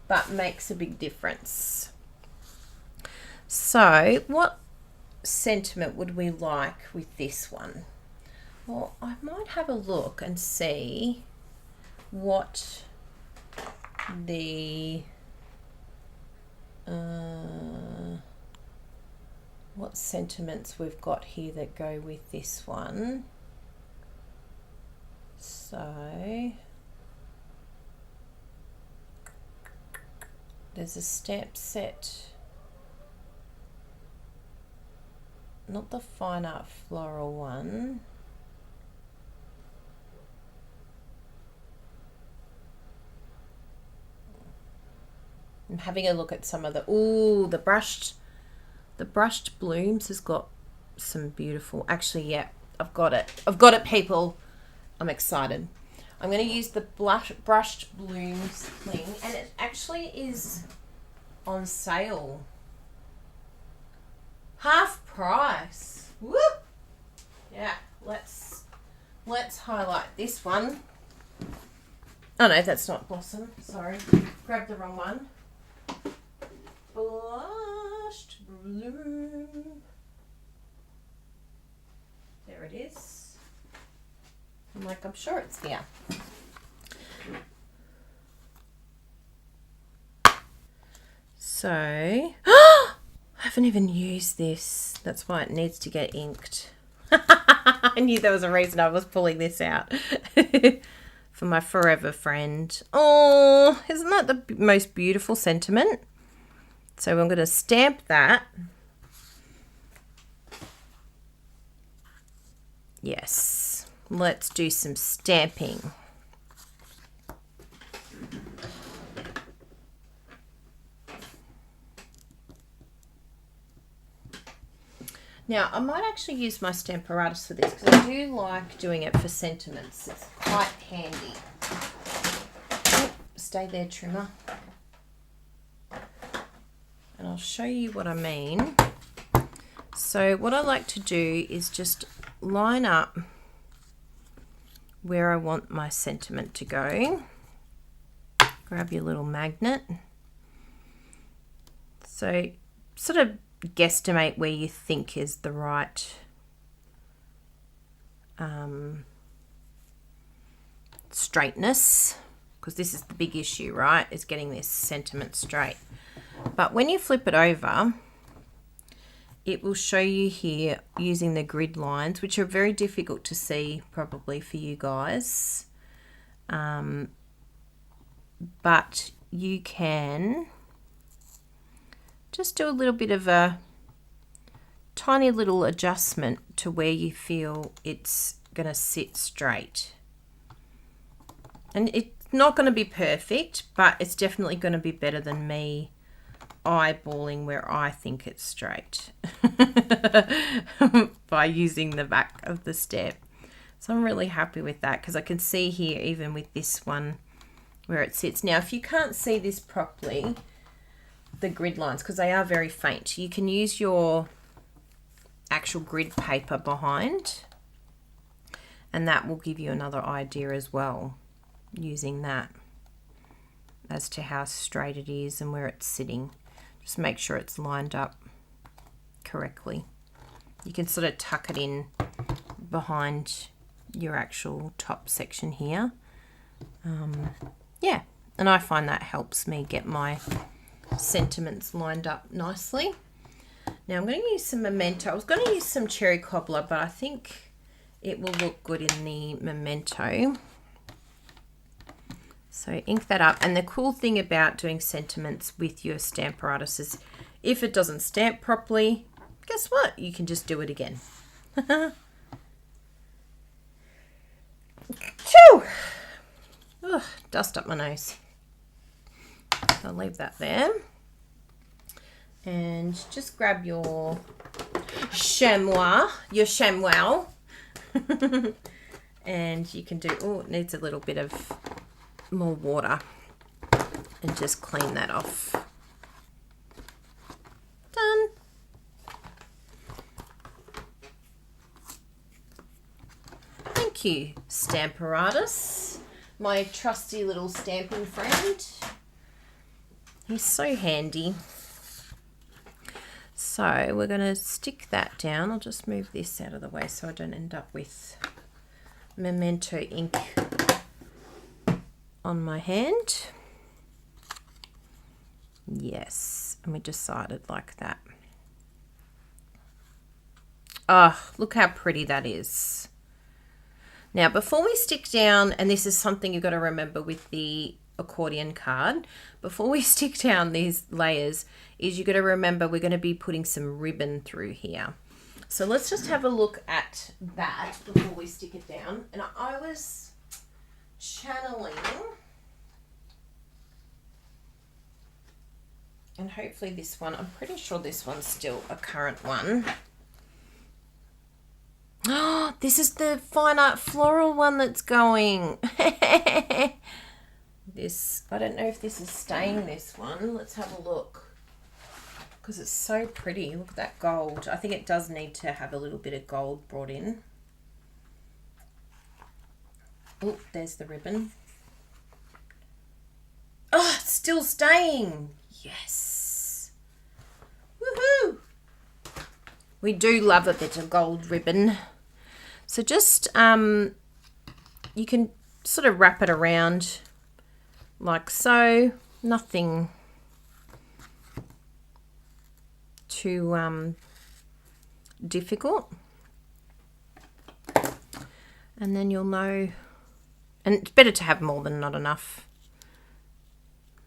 Speaker 1: but makes a big difference. So what sentiment would we like with this one? Well, I might have a look and see what the what sentiments we've got here that go with this one. So there's a stamp set, not the fine art floral one. I'm having a look at some of the, ooh, the brushed blooms has got some beautiful, actually, yeah, I've got it people. I'm excited. I'm going to use the brushed blooms thing, and it actually is on sale. Half price. Whoop! Yeah, let's highlight this one. Oh no, that's not Blossom. Sorry, grabbed the wrong one. Blushed bloom. There it is. I'm sure it's here. So, I haven't even used this. That's why it needs to get inked. I knew there was a reason I was pulling this out. For my forever friend. Oh, isn't that the most beautiful sentiment? So I'm going to stamp that. Yes, let's do some stamping. Now, I might actually use my Stamparatus for this because I do like doing it for sentiments. It's quite handy. Oh, stay there, trimmer. I'll show you what I mean. So what I like to do is just line up where I want my sentiment to go. Grab your little magnet. So sort of guesstimate where you think is the right straightness, because this is the big issue, right, is getting this sentiment straight. But when you flip it over, it will show you here using the grid lines, which are very difficult to see probably for you guys, but you can just do a little bit of a tiny little adjustment to where you feel it's going to sit straight. And it's not going to be perfect, but it's definitely going to be better than me eyeballing where I think it's straight by using the back of the step. So I'm really happy with that, because I can see here even with this one where it sits. Now, if you can't see this properly, the grid lines, because they are very faint, you can use your actual grid paper behind, and that will give you another idea as well, using that as to how straight it is and where it's sitting. Just make sure it's lined up correctly. You can sort of tuck it in behind your actual top section here. Yeah, and I find that helps me get my sentiments lined up nicely. Now I'm going to use some Memento. I was going to use some cherry cobbler, but I think it will look good in the Memento. So ink that up. And the cool thing about doing sentiments with your Stamparatus is if it doesn't stamp properly, guess what? You can just do it again. Phew! Ugh, dust up my nose. So I'll leave that there. And just grab your chamois, and you can do, oh, it needs a little bit of more water, and just clean that off. Done. Thank you, Stamparatus, my trusty little stamping friend. He's so handy. So we're going to stick that down. I'll just move this out of the way so I don't end up with Memento ink on my hand. Yes, and we decided like that. Oh, look how pretty that is. Now, before we stick down, and this is something you've got to remember with the accordion card, before we stick down these layers, is you've got to remember we're going to be putting some ribbon through here. So let's just have a look at that before we stick it down. And I was channeling, and hopefully this one, I'm pretty sure this one's still a current one. Oh, this is the fine art floral one that's going. This, I don't know if this is staying, this one. Let's have a look, because it's so pretty. Look at that gold. I think it does need to have a little bit of gold brought in. Oh, there's the ribbon. Oh, it's still staying. Yes. Woohoo! We do love a bit of gold ribbon. So just, you can sort of wrap it around like so. Nothing too difficult. And then you'll know, and it's better to have more than not enough.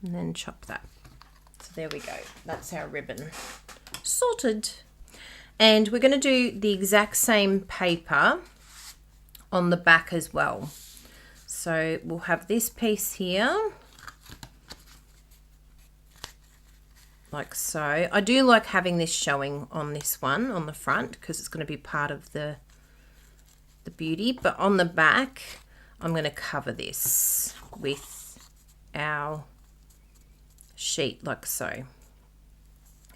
Speaker 1: And then chop that. So there we go. That's our ribbon sorted. And we're going to do the exact same paper on the back as well. So we'll have this piece here, like so. I do like having this showing on this one on the front, because it's going to be part of the beauty. But on the back, I'm going to cover this with our sheet like so.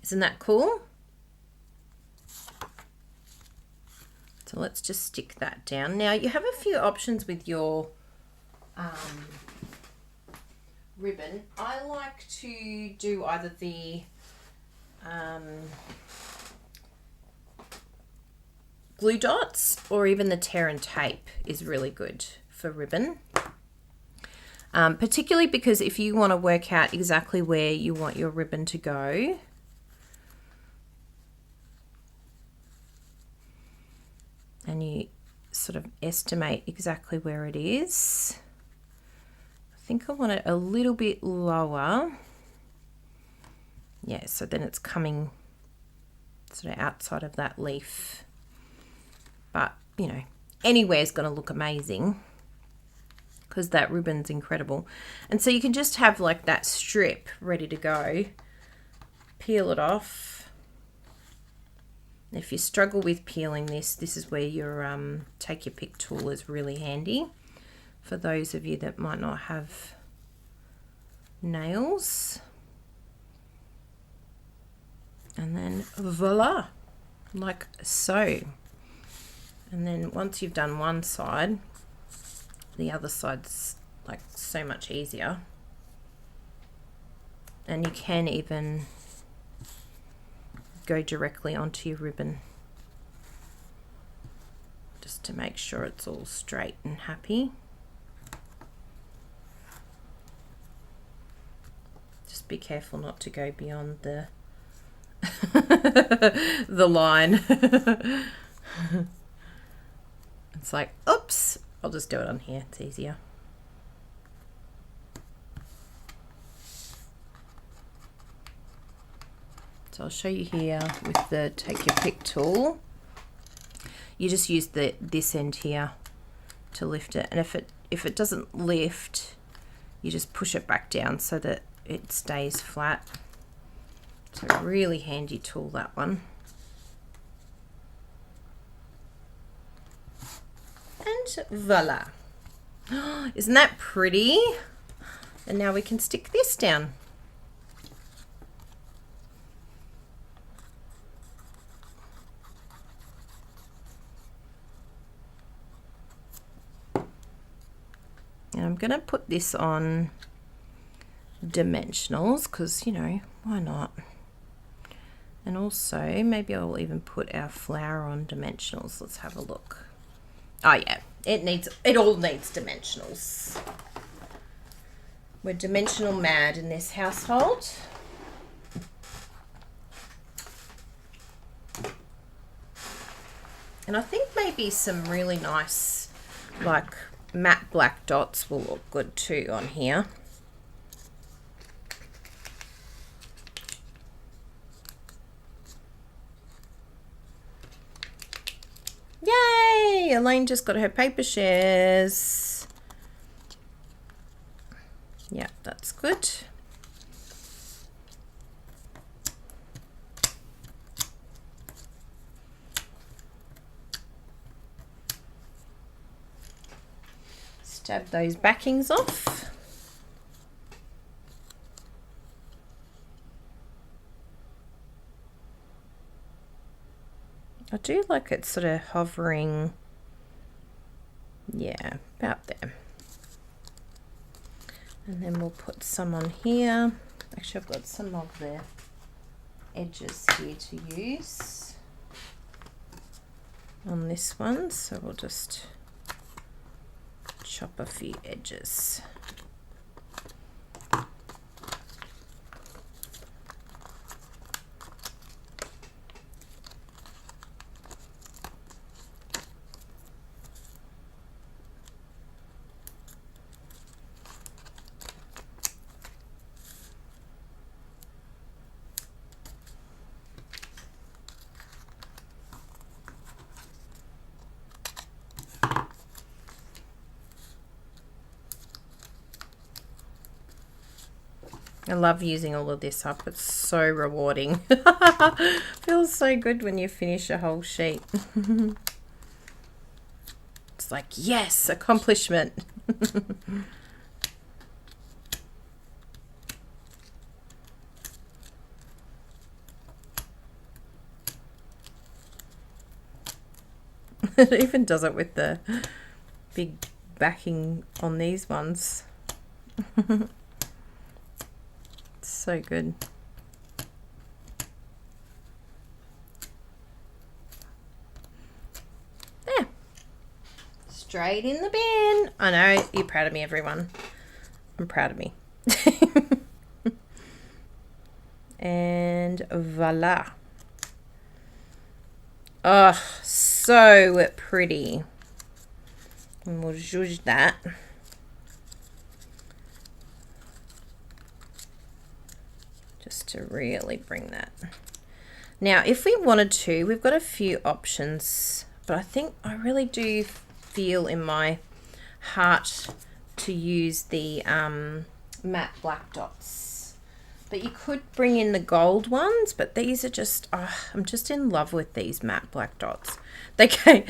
Speaker 1: Isn't that cool? So let's just stick that down. Now you have a few options with your ribbon. I like to do either the glue dots or even the tear and tape is really good for ribbon. Particularly because if you want to work out exactly where you want your ribbon to go, and you sort of estimate exactly where it is. I think I want it a little bit lower. Yeah, so then it's coming sort of outside of that leaf. But, you know, anywhere is going to look amazing because that ribbon's incredible. And so you can just have like that strip ready to go. Peel it off. If you struggle with peeling this, this is where your take your pick tool is really handy for those of you that might not have nails. And then voila, like so. And then once you've done one side, the other side's like so much easier. And you can even go directly onto your ribbon just to make sure it's all straight and happy. Just be careful not to go beyond the the line. It's like, oops, I'll just do it on here, it's easier. So I'll show you here with the take your pick tool. You just use this end here to lift it, and if it doesn't lift, you just push it back down so that it stays flat. So really handy tool, that one. And voila. Isn't that pretty? And now we can stick this down. And I'm going to put this on dimensionals because, you know, why not? And also maybe I'll even put our flower on dimensionals. Let's have a look. Oh yeah, it all needs dimensionals. We're dimensional mad in this household. And I think maybe some really nice like matte black dots will look good too on here. Yay! Elaine just got her paper shares. Yeah, that's good. Stab those backings off. I do like it sort of hovering, yeah, about there. And then we'll put some on here. Actually, I've got some of the edges here to use on this one, so we'll just chop a few edges. I love using all of this up. It's so rewarding. Feels so good when you finish a whole sheet. It's like, yes, accomplishment. It even does it with the big backing on these ones. It's so good. There. Straight in the bin. I know, you're proud of me, everyone. I'm proud of me. And voila. Oh, so pretty. And we'll zhuzh that. Just to really bring that. Now, if we wanted to, we've got a few options, but I think I really do feel in my heart to use the matte black dots. But you could bring in the gold ones, but these are just, I'm just in love with these matte black dots. They came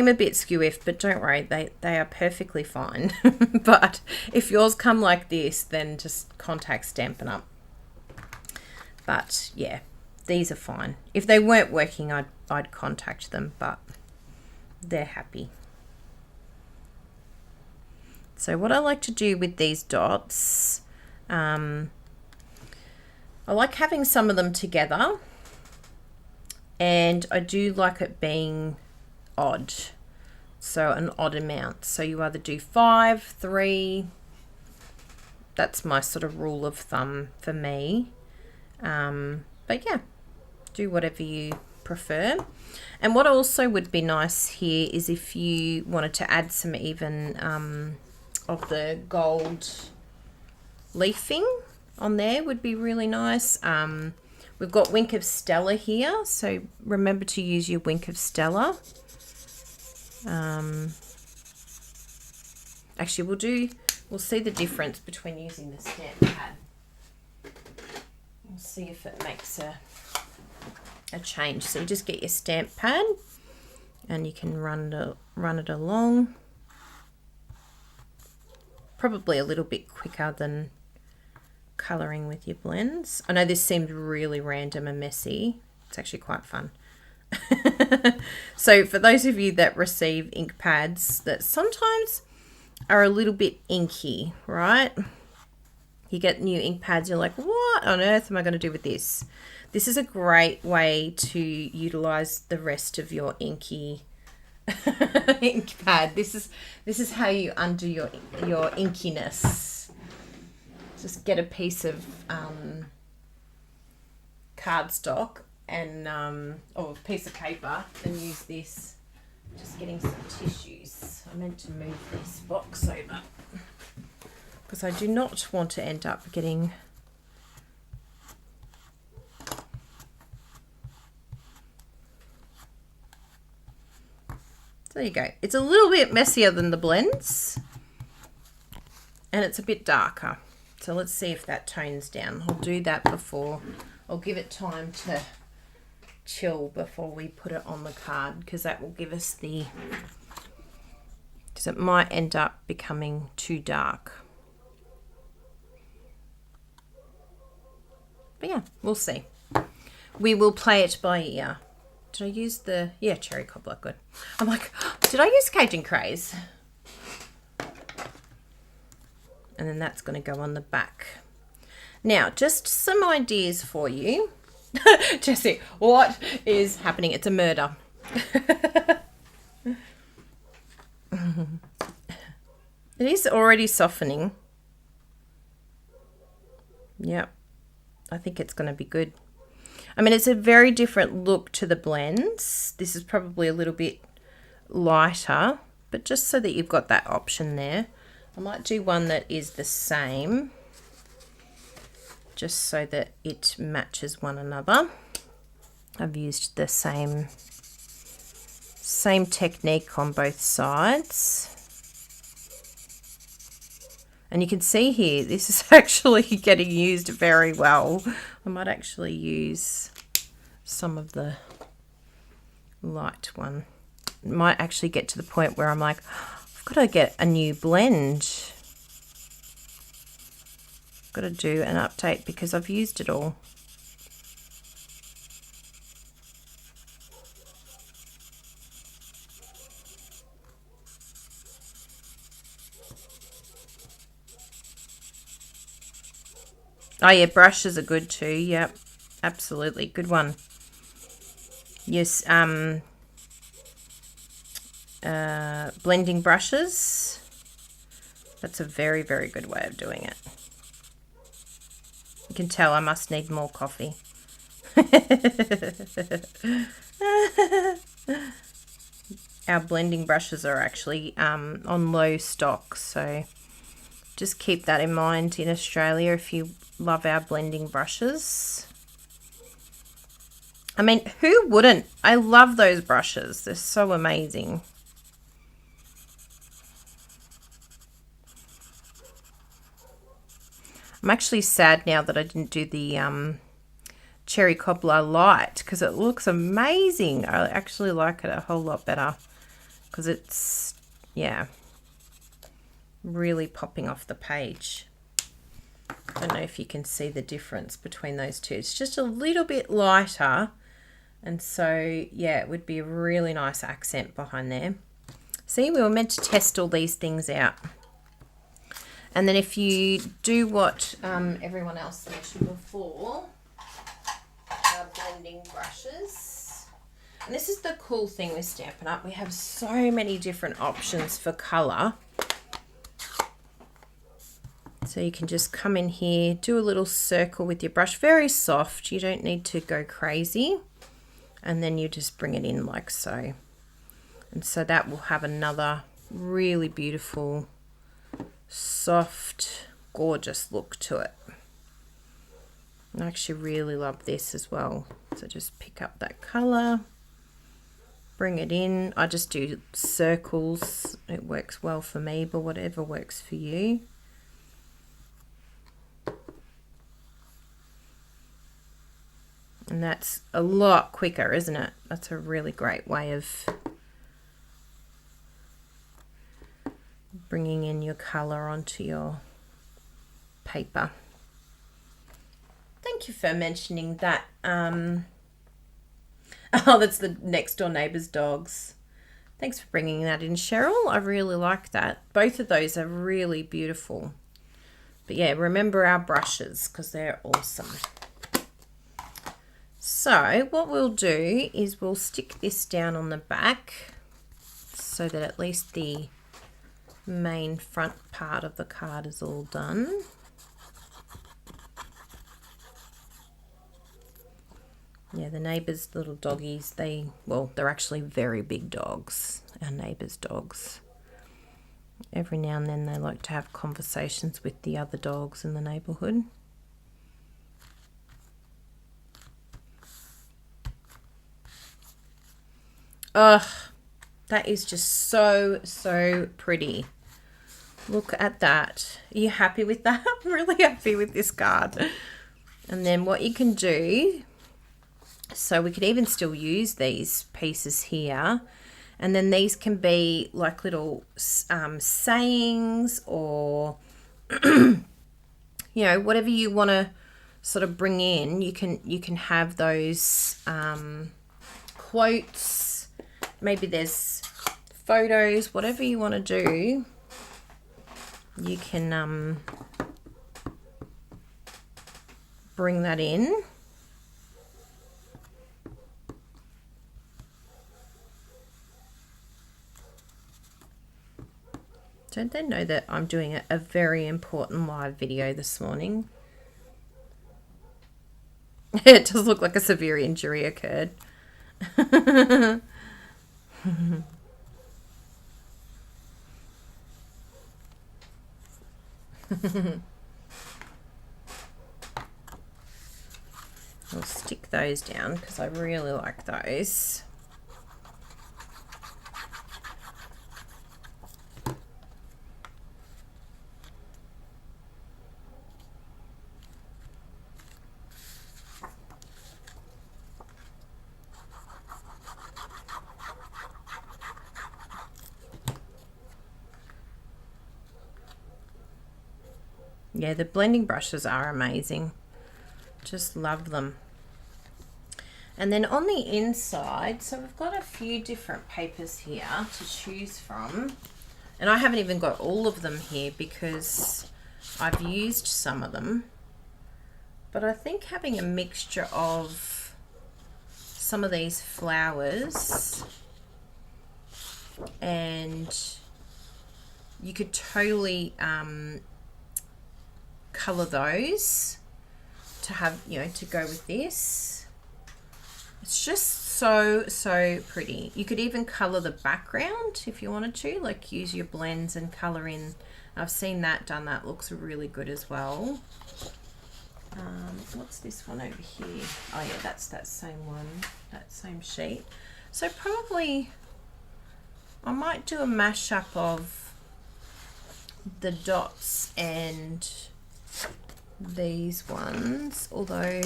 Speaker 1: a bit skewiffed, but don't worry, they are perfectly fine. But if yours come like this, then just contact Stampin' Up. But yeah, these are fine. If they weren't working, I'd contact them, but they're happy. So what I like to do with these dots, I like having some of them together, and I do like it being odd, so an odd amount. So you either do 5, 3, that's my sort of rule of thumb for me. But yeah, do whatever you prefer. And what also would be nice here is if you wanted to add some even of the gold leafing on there would be really nice. We've got Wink of Stella here, so remember to use your Wink of Stella. Actually, we'll see the difference between using the stamp pad. We'll see if it makes a change. So you just get your stamp pad and you can run it along. Probably a little bit quicker than colouring with your blends. I know this seems really random and messy. It's actually quite fun. So for those of you that receive ink pads that sometimes are a little bit inky, right? You get new ink pads, you're like, what on earth am I going to do with this? This is a great way to utilize the rest of your inky ink pad. This is how you undo your inkiness. Just get a piece of cardstock and or a piece of paper and use this. Just getting some tissues. I meant to move this box over because I do not want to end up getting there you go. It's a little bit messier than the blends and it's a bit darker. So let's see if that tones down. I'll do that before. I'll give it time to chill before we put it on the card because that will give us because it might end up becoming too dark. But yeah, we'll see. We will play it by ear. Did I use cherry cobbler? Good. I'm like, did I use Cajun Craze? And then that's going to go on the back. Now, just some ideas for you. Jessie, what is happening? It's a murder. It is already softening. Yep. I think it's going to be good. I mean, it's a very different look to the blends. This is probably a little bit lighter, but just so that you've got that option there. I might do one that is the same, just so that it matches one another. I've used the same technique on both sides. And you can see here, this is actually getting used very well. I might actually use some of the light one. It might actually get to the point where I'm like, I've got to get a new blend. I've got to do an update because I've used it all. Oh yeah, brushes are good too. Yep, absolutely, good one. Yes, blending brushes. That's a very, very good way of doing it. You can tell I must need more coffee. Our blending brushes are actually on low stock, so just keep that in mind in Australia if you love our blending brushes. I mean, who wouldn't? I love those brushes. They're so amazing. I'm actually sad now that I didn't do the cherry cobbler light because it looks amazing. I actually like it a whole lot better because it's, yeah, really popping off the page. I don't know if you can see the difference between those two. It's just a little bit lighter, and so yeah, it would be a really nice accent behind there. See, we were meant to test all these things out. And then if you do what everyone else mentioned before, blending brushes. And this is the cool thing with Stampin' Up. We have so many different options for colour. So you can just come in here, do a little circle with your brush, very soft. You don't need to go crazy. And then you just bring it in like so. And so that will have another really beautiful, soft, gorgeous look to it. I actually really love this as well. So just pick up that colour, bring it in. I just do circles. It works well for me, but whatever works for you. And that's a lot quicker, isn't it? That's a really great way of bringing in your colour onto your paper. Thank you for mentioning that. Oh, that's the next door neighbour's dogs. Thanks for bringing that in, Cheryl. I really like that. Both of those are really beautiful. But yeah, remember our brushes because they're awesome. So what we'll do is we'll stick this down on the back so that at least the main front part of the card is all done. Yeah, the neighbours' little doggies, they're actually very big dogs, our neighbours' dogs. Every now and then they like to have conversations with the other dogs in the neighbourhood. Ugh, that is just so, so pretty. Look at that. Are you happy with that? I'm really happy with this card. And then what you can do, so we could even still use these pieces here. And then these can be like little sayings or, you know, whatever you want to sort of bring in. You can have those quotes. Maybe there's photos, whatever you want to do. You can bring that in. Don't they know that I'm doing a very important live video this morning? It does look like a severe injury occurred. I'll stick those down because I really like those. Yeah, the blending brushes are amazing. Just love them. And then on the inside, so we've got a few different papers here to choose from. And I haven't even got all of them here because I've used some of them. But I think having a mixture of some of these flowers, and you could totally color those to have, you know, to go with this. It's just so pretty. You could even color the background if you wanted to, like use your blends and color in. I've seen that done. That looks really good as well. What's this one over here? Oh yeah, that's that same one, that same sheet. So probably I might do a mashup of the dots and these ones, although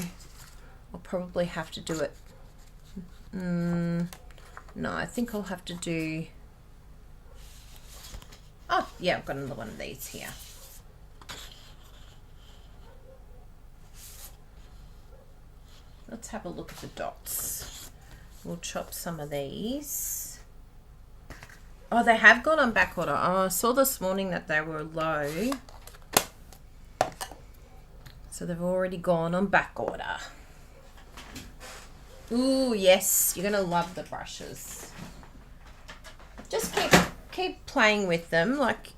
Speaker 1: I'll probably have to do it. No, I think I'll have to do. Oh yeah, I've got another one of these here. Let's have a look at the dots. We'll chop some of these. Oh, they have gone on back order. Oh, I saw this morning that they were low. So they've already gone on back order. Ooh, yes, you're gonna love the brushes. Just keep playing with them. Like,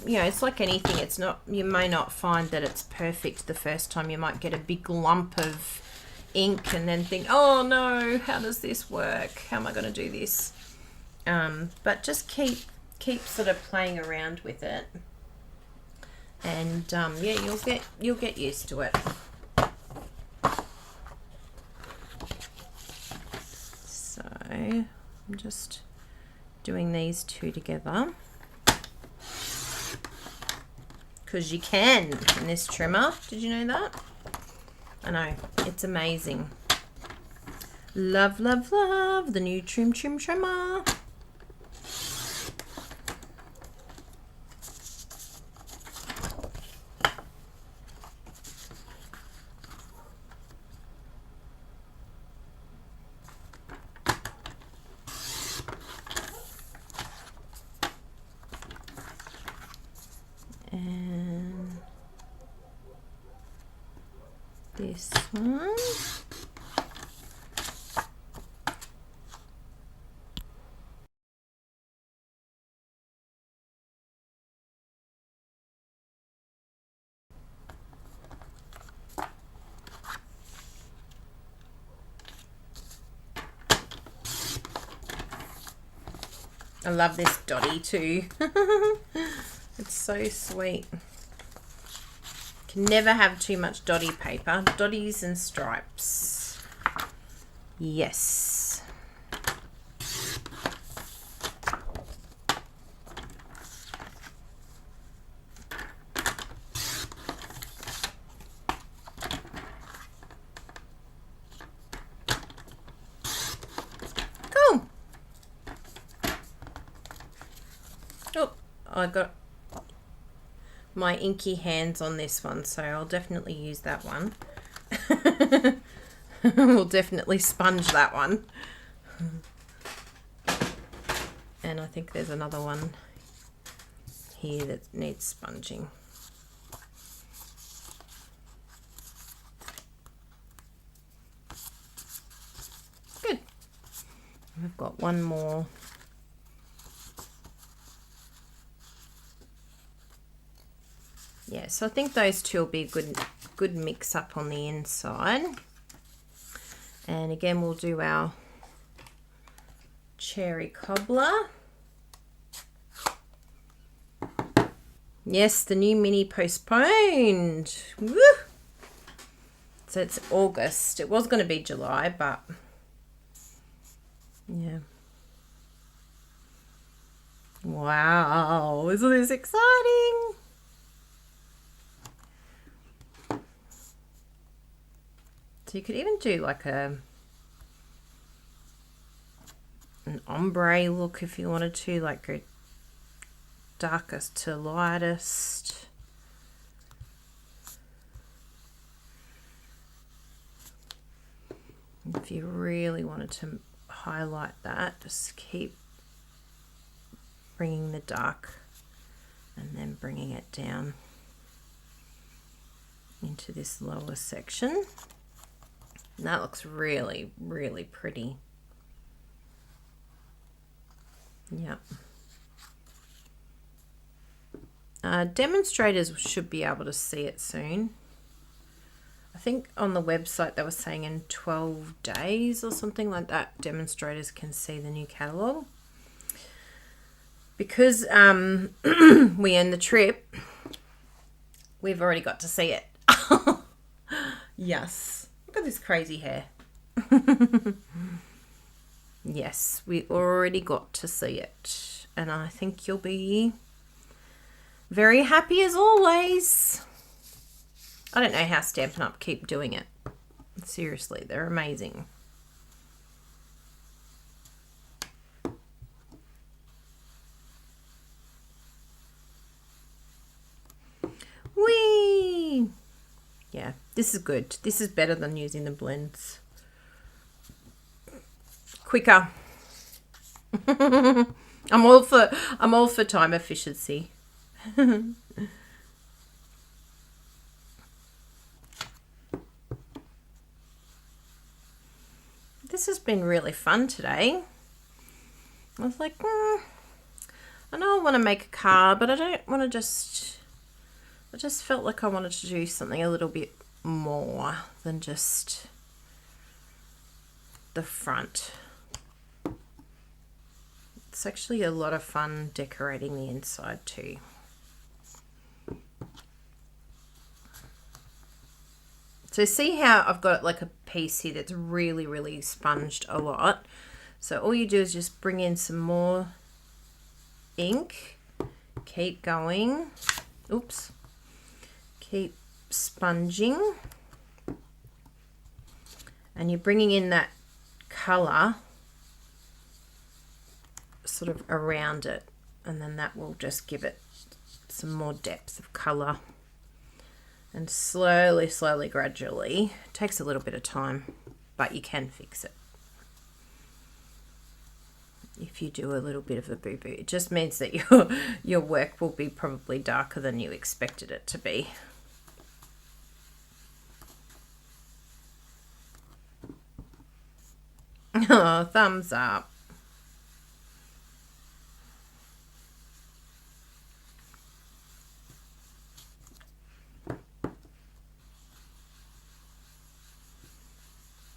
Speaker 1: you know, it's like anything. It's not, you may not find that it's perfect the first time. You might get a big lump of ink and then think, oh no, how does this work? How am I going to do this? But just keep sort of playing around with it, and yeah, you'll get used to it. So I'm just doing these two together because you can in this trimmer. Did you know that? I know, it's amazing. Love, love, love the new trimmer. And this one. I love this dotty too. It's so sweet. Can never have too much dotty paper. Dotties and stripes. Yes. Cool. Oh, I got my inky hands on this one, so I'll definitely use that one. We'll definitely sponge that one. And I think there's another one here that needs sponging. Good. I've got one more. Yeah, so I think those two will be a good mix up on the inside. And again, we'll do our cherry cobbler. Yes, the new mini postponed. Woo! So it's August. It was going to be July, but yeah. Wow, isn't this exciting? So you could even do like an ombre look if you wanted to, like go darkest to lightest. If you really wanted to highlight that, just keep bringing the dark and then bringing it down. into this lower section. And that looks really, really pretty. Yep. Demonstrators should be able to see it soon. I think on the website they were saying in 12 days or something like that, demonstrators can see the new catalogue. Because we own the trip, we've already got to see it. Yes. Look at this crazy hair. Yes, we already got to see it. And I think you'll be very happy as always. I don't know how Stampin' Up! Keep doing it. Seriously, they're amazing. Whee! Yeah, this is good. This is better than using the blends. Quicker. I'm all for time efficiency. This has been really fun today. I was like, I know I want to make a card, but I don't want to I just felt like I wanted to do something a little bit more than just the front. It's actually a lot of fun decorating the inside too. So see how I've got like a piece here that's really, really sponged a lot. So all you do is just bring in some more ink, keep going, oops, keep sponging, and you're bringing in that colour sort of around it, and then that will just give it some more depth of colour. And slowly, gradually, it takes a little bit of time, but you can fix it if you do a little bit of a boo-boo. It just means that your work will be probably darker than you expected it to be. Oh, thumbs up.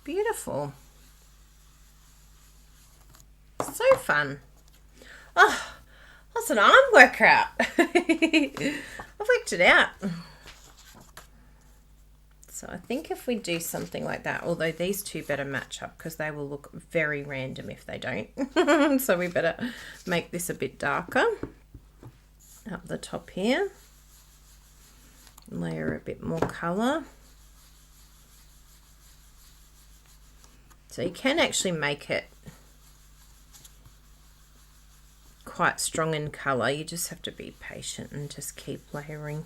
Speaker 1: Beautiful. So fun. Oh, that's an arm workout. I've worked it out. So I think if we do something like that, although these two better match up because they will look very random if they don't. So we better make this a bit darker up the top here. Layer a bit more colour. So you can actually make it quite strong in colour. You just have to be patient and just keep layering.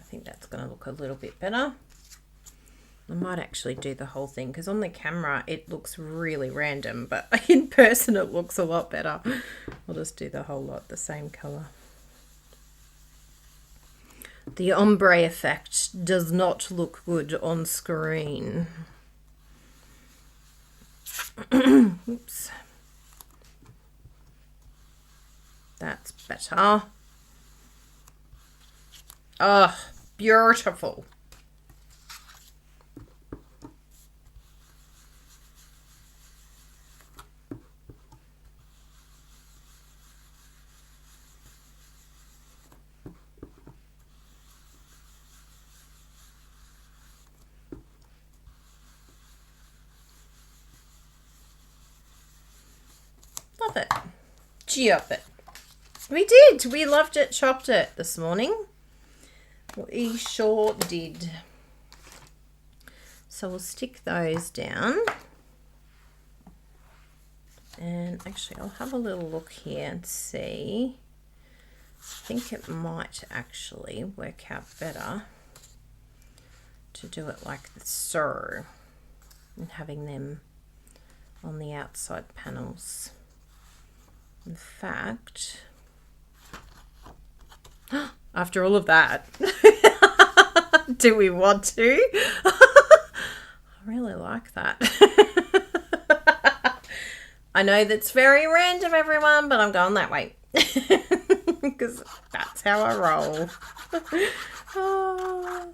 Speaker 1: I think that's going to look a little bit better. I might actually do the whole thing because on the camera it looks really random, but in person it looks a lot better. I'll just do the whole lot the same colour. The ombre effect does not look good on screen. Oops. That's better. Oh, beautiful. Love it. Chop it. We did. We loved it, chopped it this morning. We sure did. So we'll stick those down. And actually, I'll have a little look here and see. I think it might actually work out better to do it like so, and having them on the outside panels. In fact, after all of that, do we want to? I really like that. I know that's very random, everyone, but I'm going that way. Because that's how I roll. Oh,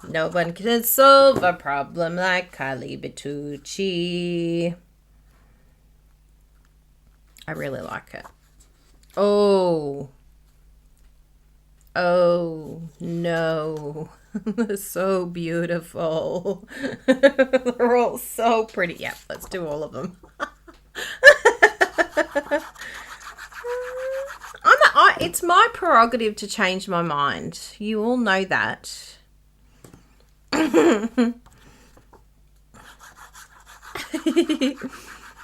Speaker 1: no one can solve a problem like Kylie Bertucci. I really like it. Oh. Oh, no. They're so beautiful. They're all so pretty. Yeah, let's do all of them. It's my prerogative to change my mind. You all know that.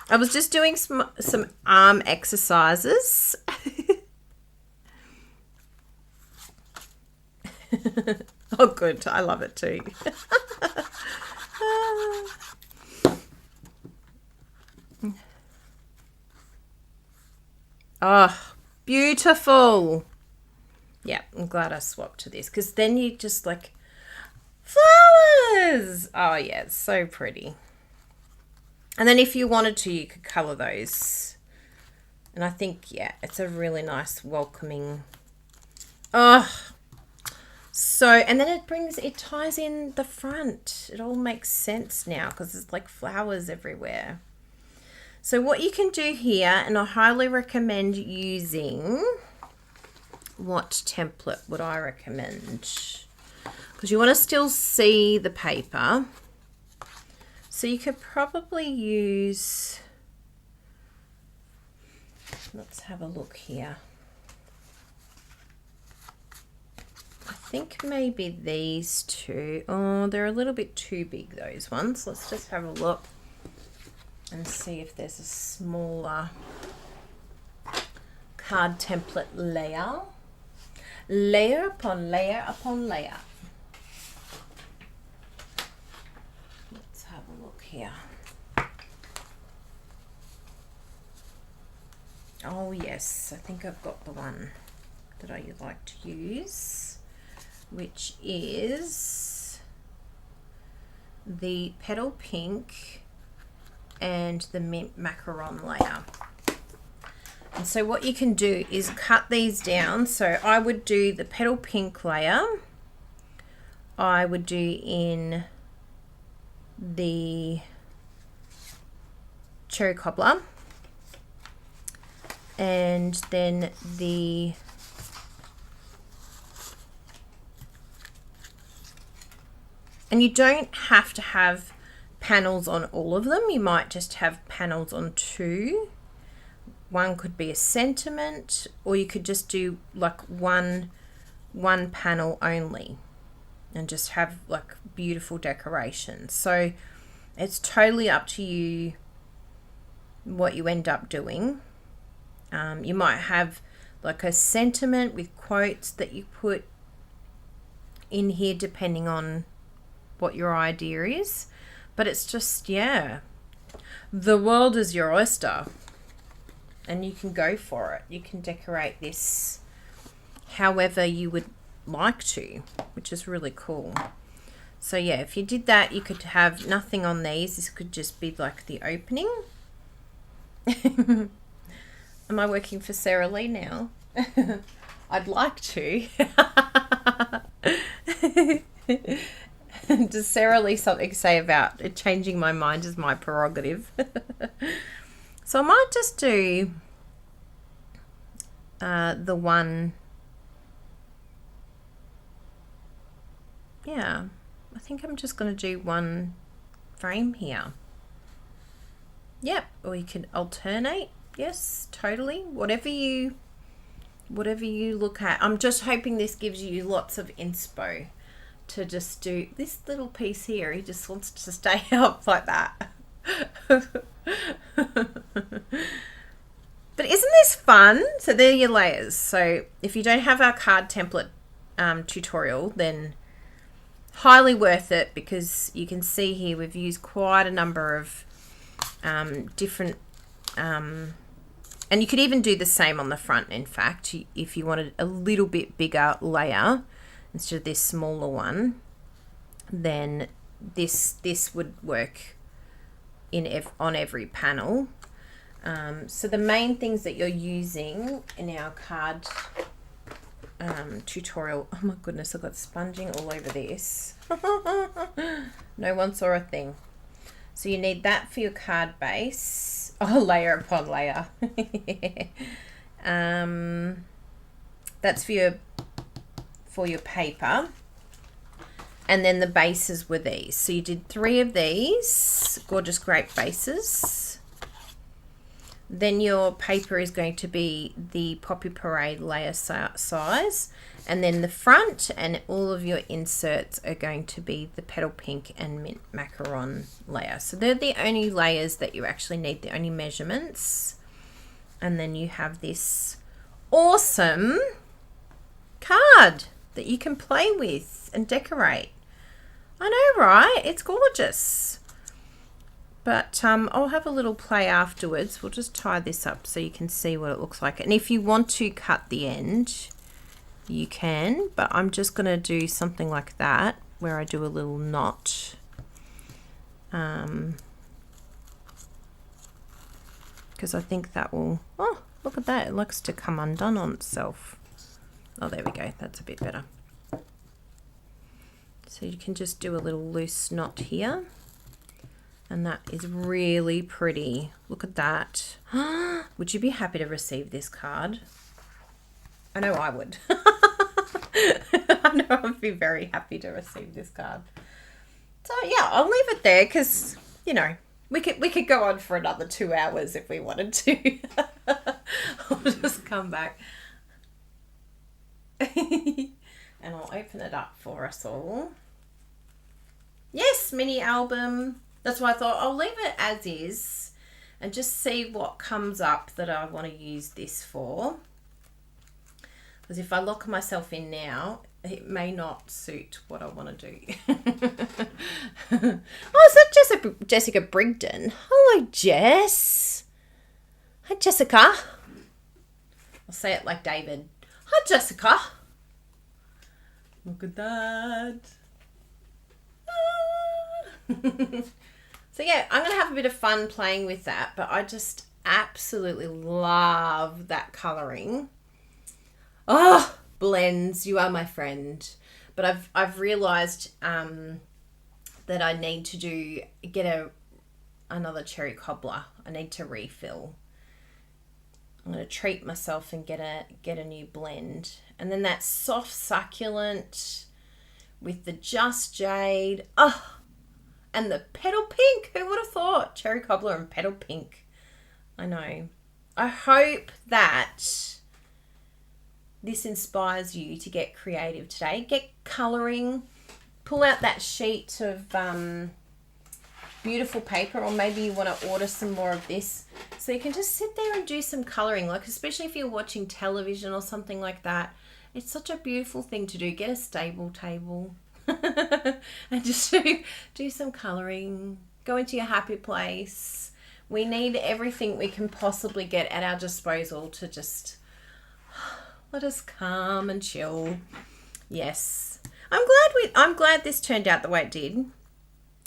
Speaker 1: I was just doing some arm exercises. Oh, good. I love it too. Oh, beautiful. Yeah, I'm glad I swapped to this because then you just like flowers. Oh, yeah, it's so pretty. And then if you wanted to, you could colour those. And I think, yeah, it's a really nice welcoming. Oh, so, and then it ties in the front. It all makes sense now because there's like flowers everywhere. So what you can do here, and I highly recommend using, what template would I recommend? Because you want to still see the paper. So you could probably use, let's have a look here. I think maybe these two. Oh, they're a little bit too big, those ones. Let's just have a look and see if there's a smaller card template layer. Layer upon layer upon layer. Let's have a look here. Oh yes, I think I've got the one that I like to use, which is the petal pink and the mint macaron layer. And so what you can do is cut these down. So I would do the petal pink layer. I would do in the cherry cobbler, and then the and you don't have to have panels on all of them. You might just have panels on two. One could be a sentiment, or you could just do like one panel only and just have like beautiful decorations. So it's totally up to you what you end up doing. You might have like a sentiment with quotes that you put in here depending on what your idea is. But it's just, yeah, the world is your oyster and you can go for it. You can decorate this however you would like to, which is really cool. So yeah, if you did that, you could have nothing on these. This could just be like the opening. Am I working for Sarah Lee now? I'd like to. Does Sarah Lee something say about it? Changing my mind is my prerogative. So I might just do the one. Yeah, I think I'm just going to do one frame here. Yep, or you could alternate. Yes, totally. Whatever you look at. I'm just hoping this gives you lots of inspo to just do this little piece here. He just wants to stay up like that. But isn't this fun? So there are your layers. So if you don't have our card template tutorial, then highly worth it, because you can see here we've used quite a number of different, and you could even do the same on the front, in fact, if you wanted a little bit bigger layer instead of this smaller one, then this would work on every panel. So the main things that you're using in our card tutorial, oh my goodness, I've got sponging all over this. No one saw a thing. So you need that for your card base. Oh, layer upon layer. That's for your paper. And then the bases were these. So you did 3 of these gorgeous grape bases. Then your paper is going to be the Poppy Parade layer size. And then the front and all of your inserts are going to be the Petal Pink and Mint Macaron layer. So they're the only layers that you actually need, the only measurements. And then you have this awesome card that you can play with and decorate. I know, right? It's gorgeous. But I'll have a little play afterwards. We'll just tie this up so you can see what it looks like. And if you want to cut the end, you can. But I'm just going to do something like that, where I do a little knot. Because I think that will... Oh, look at that. It likes to come undone on itself. Oh, there we go. That's a bit better. So you can just do a little loose knot here. And that is really pretty. Look at that. Would you be happy to receive this card? I know I would. I know I'd be very happy to receive this card. So yeah, I'll leave it there because, you know, we could go on for another 2 hours if we wanted to. I'll just come back. And I'll open it up for us all. Yes, mini album. That's why I thought I'll leave it as is and just see what comes up that I want to use this for. Because if I lock myself in now, it may not suit what I want to do. Oh, is that Jessica Brigden? Hello, Jess. Hi, Jessica. I'll say it like David. Hi, Jessica. Look at that. So yeah, I'm going to have a bit of fun playing with that, but I just absolutely love that colouring. Oh, blends, you are my friend. But I've realised that I need to get another cherry cobbler. I need to refill. I'm going to treat myself and get a new blend. And then that soft succulent with the Just Jade. Oh, and the Petal Pink. Who would have thought? Cherry cobbler and Petal Pink. I know. I hope that this inspires you to get creative today. Get colouring. Pull out that sheet of beautiful paper, or maybe you want to order some more of this so you can just sit there and do some colouring, like especially if you're watching television or something like that. It's such a beautiful thing to do. Get a stable table and just do some colouring. Go into your happy place. We need everything we can possibly get at our disposal to just let us calm and chill. Yes, I'm glad this turned out the way it did.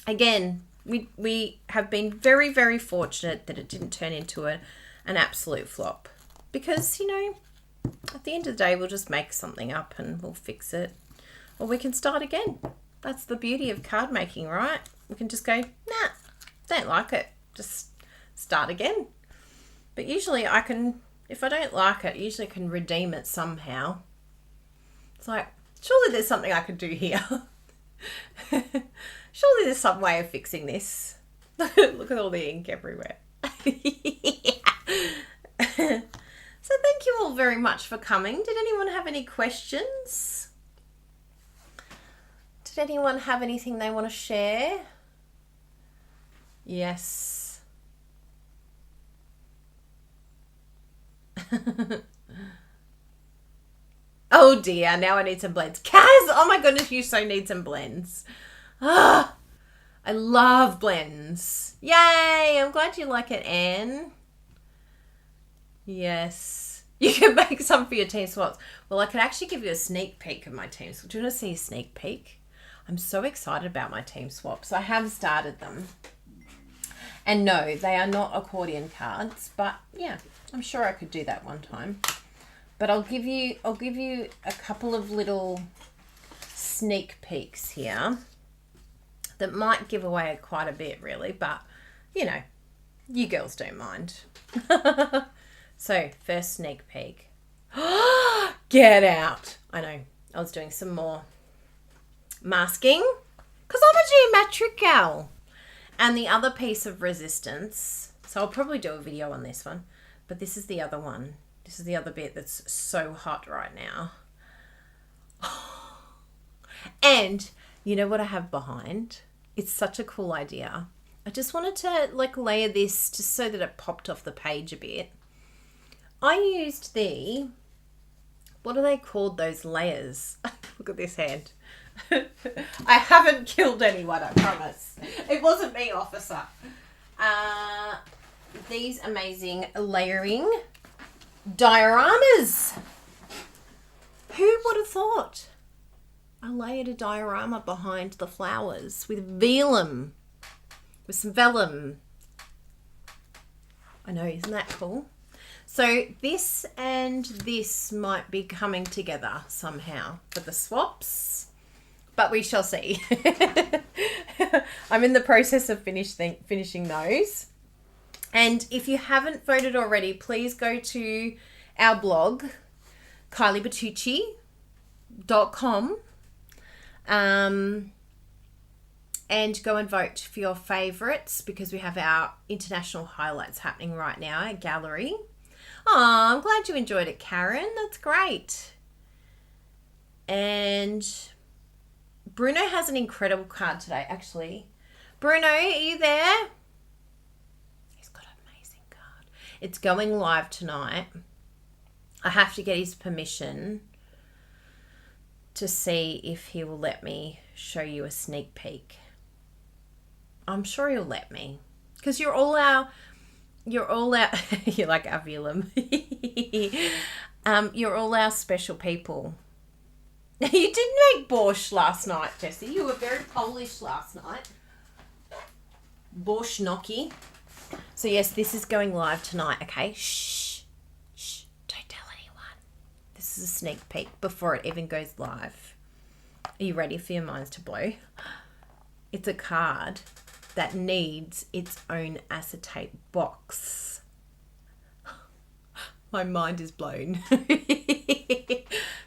Speaker 1: Again, we have been very, very fortunate that it didn't turn into an absolute flop, because, you know, at the end of the day, we'll just make something up and we'll fix it, or we can start again. That's the beauty of card making, right? We can just go, nah, don't like it, just start again. But usually I can, if I don't like it, usually I can redeem it somehow. It's like, surely there's something I could do here. Surely there's some way of fixing this. Look at all the ink everywhere. So thank you all very much for coming. Did anyone have any questions? Did anyone have anything they want to share? Yes. Oh dear, now I need some blends. Kaz, oh my goodness, you so need some blends. Ah, I love blends. Yay! I'm glad you like it, Anne. Yes. You can make some for your team swaps. Well, I could actually give you a sneak peek of my team swaps. Do you want to see a sneak peek? I'm so excited about my team swaps. I have started them. And no, they are not accordion cards, but yeah, I'm sure I could do that one time. But I'll give you a couple of little sneak peeks here that might give away quite a bit, really, but you know, you girls don't mind. So, first sneak peek. Get out. I know, I was doing some more masking because I'm a geometric gal. And the other piece of resistance, so I'll probably do a video on this one, but this is the other one. This is the other bit that's so hot right now. And you know what I have behind? It's such a cool idea. I just wanted to like layer this just so that it popped off the page a bit. I used what are they called, those layers? Look at this hand. I haven't killed anyone, I promise. It wasn't me, officer. These amazing layering dioramas. Who would have thought? I layered a diorama behind the flowers with vellum. With some vellum. I know, isn't that cool? So this and this might be coming together somehow for the swaps. But we shall see. I'm in the process of finishing those. And if you haven't voted already, please go to our blog, kyliebertucci.com, and go and vote for your favourites because we have our international highlights happening right now at gallery. Oh, I'm glad you enjoyed it, Karen. That's great. And Bruno has an incredible card today, actually. Bruno, are you there? He's got an amazing card. It's going live tonight. I have to get his permission to see if he will let me show you a sneak peek. I'm sure he'll let me. Because you're all you're like our vellum. You're all our special people. You didn't make borscht last night, Jessie. You were very Polish last night. Borscht gnocchi. So yes, this is going live tonight, okay? Shh. Shh. Don't tell anyone. This is a sneak peek before it even goes live. Are you ready for your minds to blow? It's a card that needs its own acetate box. My mind is blown.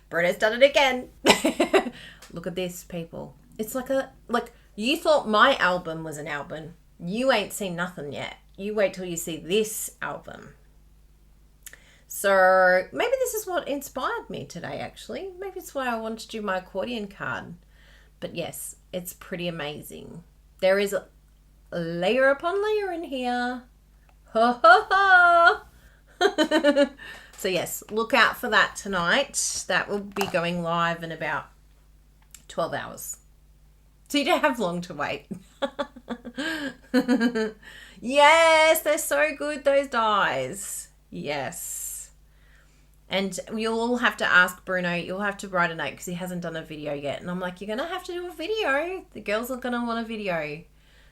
Speaker 1: Bruno's done it again. Look at this, people. It's like you thought my album was an album. You ain't seen nothing yet. You wait till you see this album. So maybe this is what inspired me today, actually. Maybe it's why I wanted to do my accordion card. But yes, it's pretty amazing. There is a layer upon layer in here. Ha ha ha. So yes, look out for that tonight. That will be going live in about 12 hours. So you don't have long to wait. Yes, they're so good, those dies. Yes. And you'll all have to ask Bruno, you'll have to write a note because he hasn't done a video yet. And I'm like, you're going to have to do a video. The girls are going to want a video.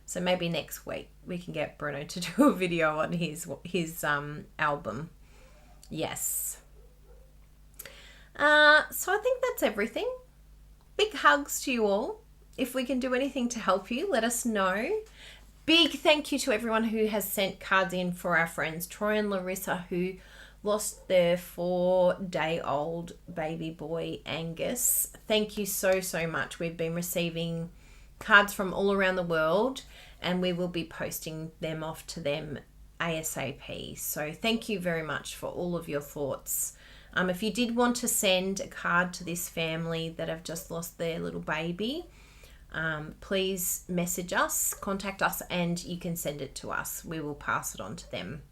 Speaker 1: So maybe next week we can get Bruno to do a video on his album. Yes. So I think that's everything. Big hugs to you all. If we can do anything to help you, let us know. Big thank you to everyone who has sent cards in for our friends Troy and Larissa, who lost their 4-day-old baby boy Angus. Thank you so much. We've been receiving cards from all around the world and we will be posting them off to them ASAP. So thank you very much for all of your thoughts. If you did want to send a card to this family that have just lost their little baby, please message us, contact us, and you can send it to us. We will pass it on to them.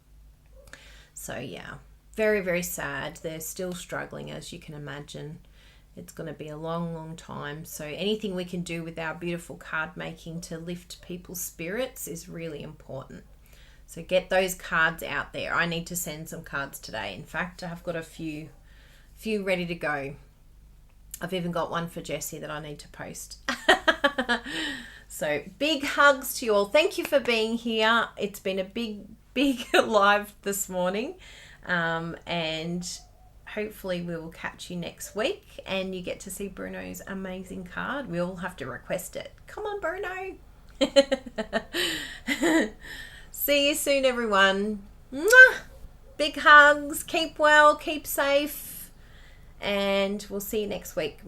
Speaker 1: So yeah, very sad. They're still struggling, as you can imagine. It's going to be a long, long time. So anything we can do with our beautiful card making to lift people's spirits is really important. So get those cards out there. I need to send some cards today. In fact, I've got a few ready to go. I've even got one for Jessie that I need to post. So big hugs to you all. Thank you for being here. It's been a big live this morning. And hopefully we will catch you next week and you get to see Bruno's amazing card. We all have to request it. Come on, Bruno. See you soon, everyone. Mwah! Big hugs. Keep well, keep safe, and we'll see you next week.